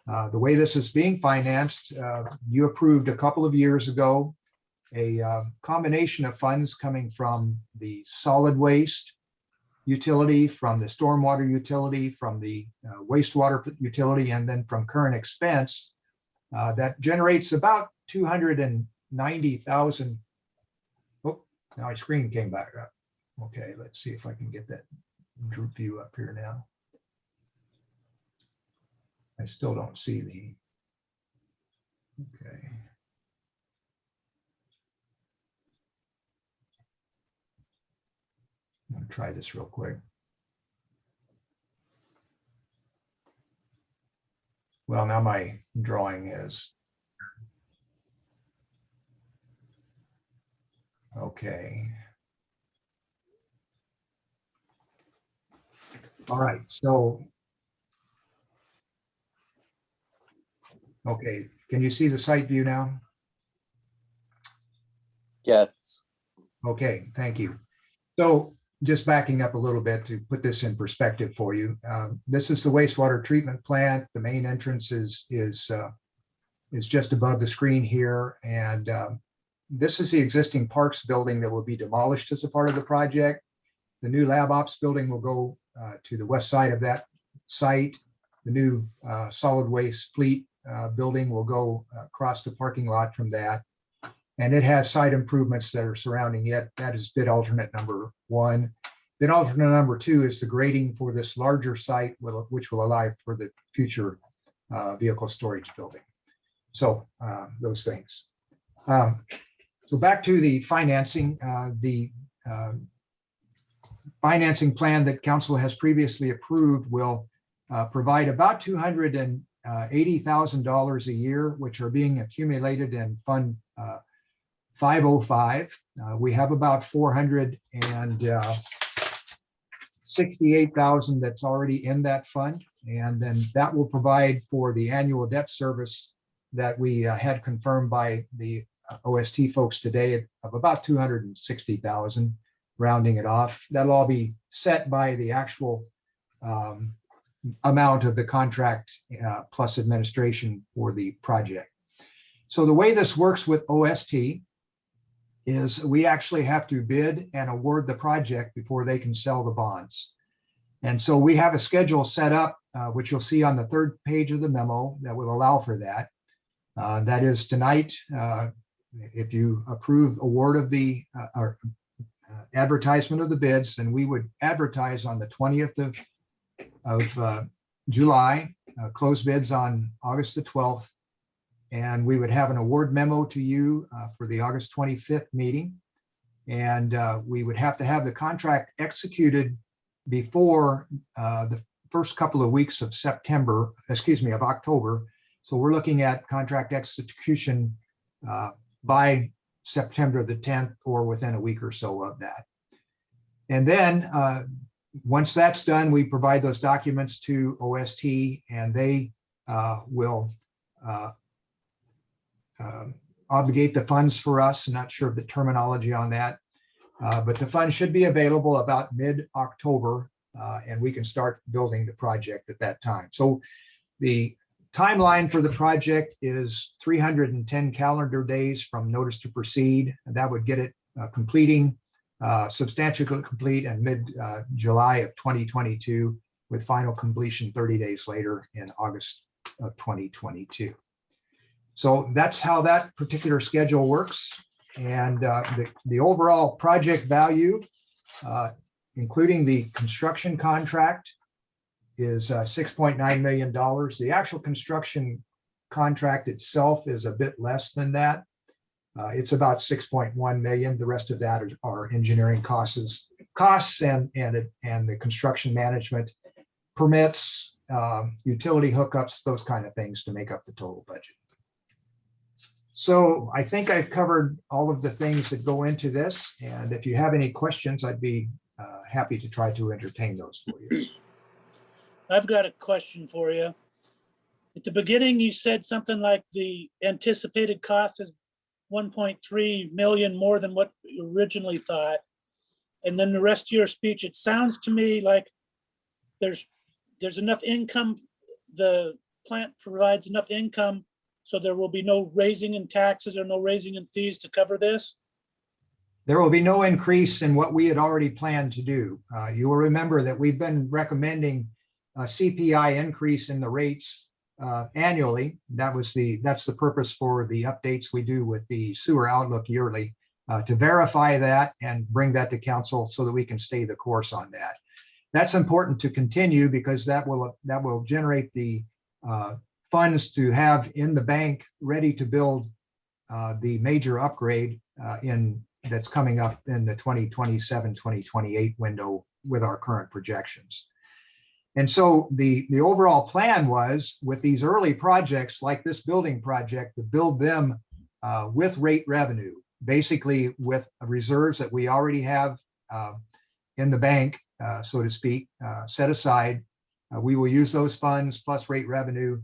The way this is being financed, you approved a couple of years ago a combination of funds coming from the solid waste utility, from the stormwater utility, from the wastewater utility, and then from current expense. That generates about 290,000. Oh, now my screen came back up. Okay, let's see if I can get that group view up here now. I still don't see the, okay. I'm going to try this real quick. Well, now my drawing is. Okay. All right, so. Okay, can you see the site view now? Yes. Okay, thank you. So just backing up a little bit to put this in perspective for you. This is the wastewater treatment plant. The main entrance is just above the screen here. And this is the existing parks building that will be demolished as a part of the project. The new lab ops building will go to the west side of that site. The new solid waste fleet building will go across the parking lot from that. And it has site improvements that are surrounding it. That is bid alternate number 1. Bid alternate number 2 is the grading for this larger site, which will allow for the future vehicle storage building. So those things. So back to the financing. The financing plan that council has previously approved will provide about $280,000 a year, which are being accumulated in Fund 505. We have about $468,000 that's already in that fund. And then that will provide for the annual debt service that we had confirmed by the OST folks today of about $260,000, rounding it off. That'll all be set by the actual amount of the contract plus administration for the project. So the way this works with OST is we actually have to bid and award the project before they can sell the bonds. And so we have a schedule set up, which you'll see on the third page of the memo that will allow for that. That is tonight, if you approve award of the advertisement of the bids, then we would advertise on the 20th of July, close bids on August the 12th. And we would have an award memo to you for the August 25th meeting. And we would have to have the contract executed before the first couple of weeks of of October. So we're looking at contract execution by September the 10th or within a week or so of that. And then once that's done, we provide those documents to OST and they will obligate the funds for us. I'm not sure of the terminology on that, but the funds should be available about mid-October and we can start building the project at that time. So the timeline for the project is 310 calendar days from notice to proceed. And that would get it completing, substantially complete in mid-July of 2022 with final completion 30 days later in August of 2022. So that's how that particular schedule works. And the overall project value, including the construction contract, is $6.9 million. The actual construction contract itself is a bit less than that. It's about 6.1 million. The rest of that are engineering costs and the construction management, permits, utility hookups, those kind of things to make up the total budget. So I think I've covered all of the things that go into this. And if you have any questions, I'd be happy to try to entertain those for you. I've got a question for you. At the beginning, you said something like the anticipated cost is 1.3 million more than what you originally thought. And then the rest of your speech, it sounds to me like there's enough income, the plant provides enough income so there will be no raising in taxes or no raising in fees to cover this? There will be no increase in what we had already planned to do. You will remember that we've been recommending a CPI increase in the rates annually. That's the purpose for the updates we do with the sewer outlook yearly, to verify that and bring that to council so that we can stay the course on that. That's important to continue because that will generate the funds to have in the bank ready to build the major upgrade that's coming up in the 2027-2028 window with our current projections. And so the overall plan was with these early projects like this building project to build them with rate revenue, basically with reserves that we already have in the bank, so to speak, set aside. We will use those funds plus rate revenue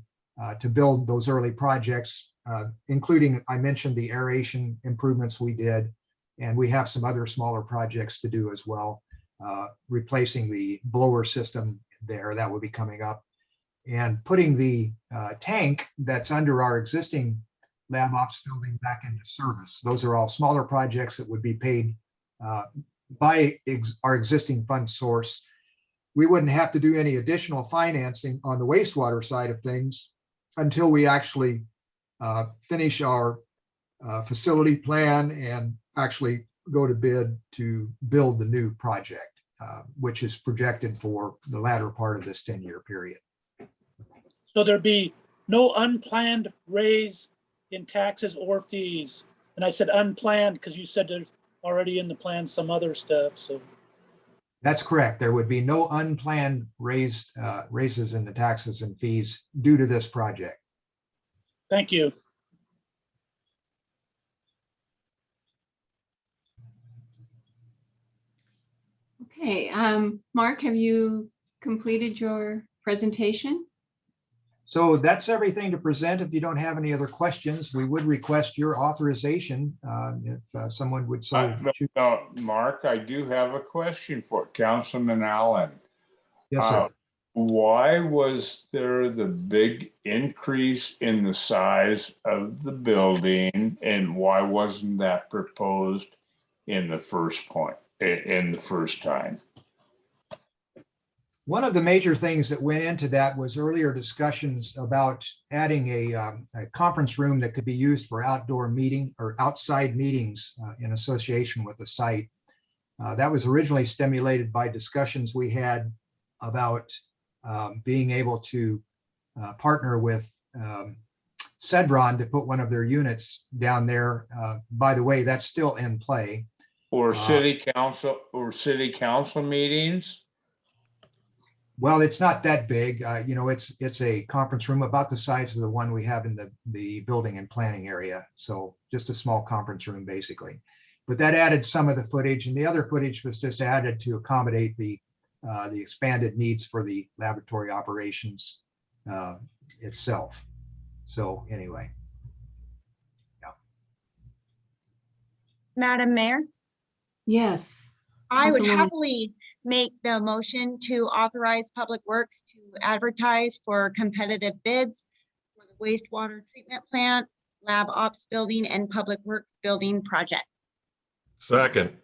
to build those early projects, including, I mentioned the aeration improvements we did, and we have some other smaller projects to do as well, replacing the blower system there that will be coming up, and putting the tank that's under our existing lab ops building back into service. Those are all smaller projects that would be paid by our existing fund source. We wouldn't have to do any additional financing on the wastewater side of things until we actually finish our facility plan and actually go to bid to build the new project, which is projected for the latter part of this 10-year period. So there'd be no unplanned raise in taxes or fees. And I said unplanned because you said there's already in the plan some other stuff. So that's correct. There would be no unplanned raises in the taxes and fees due to this project. Thank you. Okay, Mark, have you completed your presentation? So that's everything to present. If you don't have any other questions, we would request your authorization if someone would so choose. Mark, I do have a question for Councilman Allen. Yes, sir. why was there the big increase in the size of the building, and why wasn't that proposed in the first time? One of the major things that went into that was earlier discussions about adding a conference room that could be used for outdoor meeting or outside meetings in association with the site. That was originally stimulated by discussions we had about being able to partner with Sedron to put one of their units down there. By the way, that's still in play. Or city council meetings? Well, it's not that big. It's a conference room about the size of the one we have in the building and planning area. So just a small conference room, basically. But that added some of the footage, and the other footage was just added to accommodate the expanded needs for the laboratory operations itself. So anyway. Yeah. Madam Mayor, Yes. I would Councilwoman- happily make the motion to authorize Public Works to advertise for competitive bids for the wastewater treatment plant, lab ops building, and Public Works building project. Second.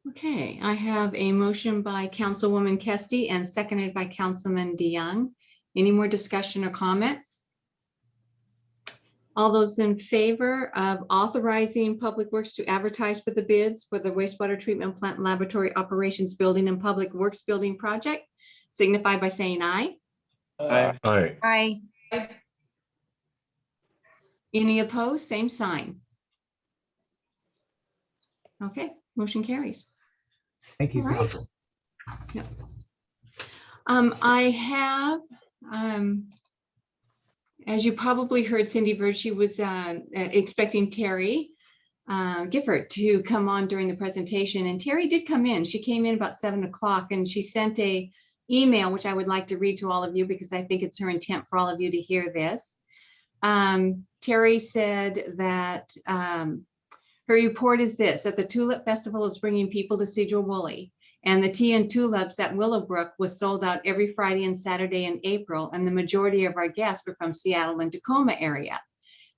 Okay, I have a motion by Councilwoman Kesti and seconded by Councilman DeYoung. Any more discussion or comments? All those in favor of authorizing Public Works to advertise for the bids for the wastewater treatment plant laboratory operations building and Public Works building project signify by saying aye. Aye. Aye. Any opposed? Same sign. Okay, motion carries. Thank you, All right. Council. Yep. I have, as you probably heard, Cindy Verge was expecting Terry Gifford to come on during the presentation, and Terry did come in. She came in about 7 o'clock, and she sent a email, which I would like to read to all of you because I think it's her intent for all of you to hear this. Terry said that her report is this, that the Tulip Festival is bringing people to Sedro-Woolley, and the tea and tulips at Willowbrook was sold out every Friday and Saturday in April, and the majority of our guests were from Seattle and Tacoma area.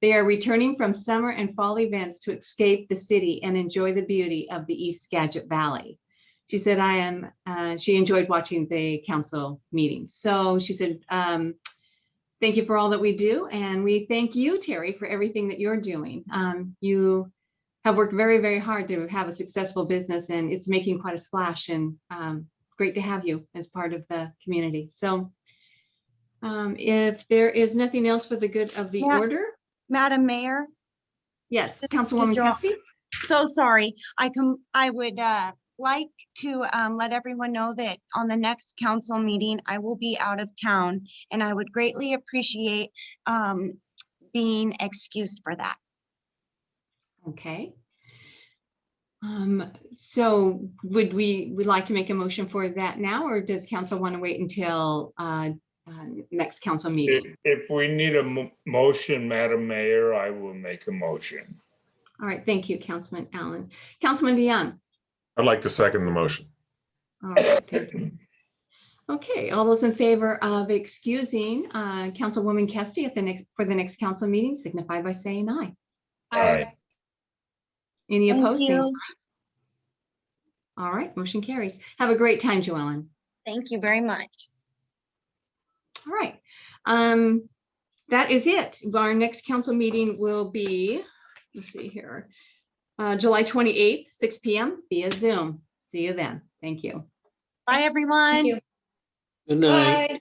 They are returning from summer and fall events to escape the city and enjoy the beauty of the East Skagit Valley. She said, she enjoyed watching the council meetings. So she said, thank you for all that we do. And we thank you, Terry, for everything that you're doing. You have worked very, very hard to have a successful business, and it's making quite a splash, and great to have you as part of the community. So if there is nothing else for the good of the order. Madam Mayor. Yes, Councilwoman Kesti. So sorry. I would like to let everyone know that on the next council meeting, I will be out of town, and I would greatly appreciate being excused for that. Okay. So would we like to make a motion for that now, or does council want to wait until next council meeting? If we need a motion, Madam Mayor, I will make a motion. All right, thank you, Councilman Allen. Councilman DeYoung. I'd like to second the motion. All right, thank you. Okay, all those in favor of excusing Councilwoman Kesti for the next council meeting signify by saying aye. Aye. Any Thank opposed? Same you. sign. All right, motion carries. Have a great time, JoEllen. Thank you very much. All right, that is it. Our next council meeting will be, let's see here, July 28th, 6 p.m. via Zoom. See you then. Thank you. Bye, everyone. Thank you. Good night. Bye.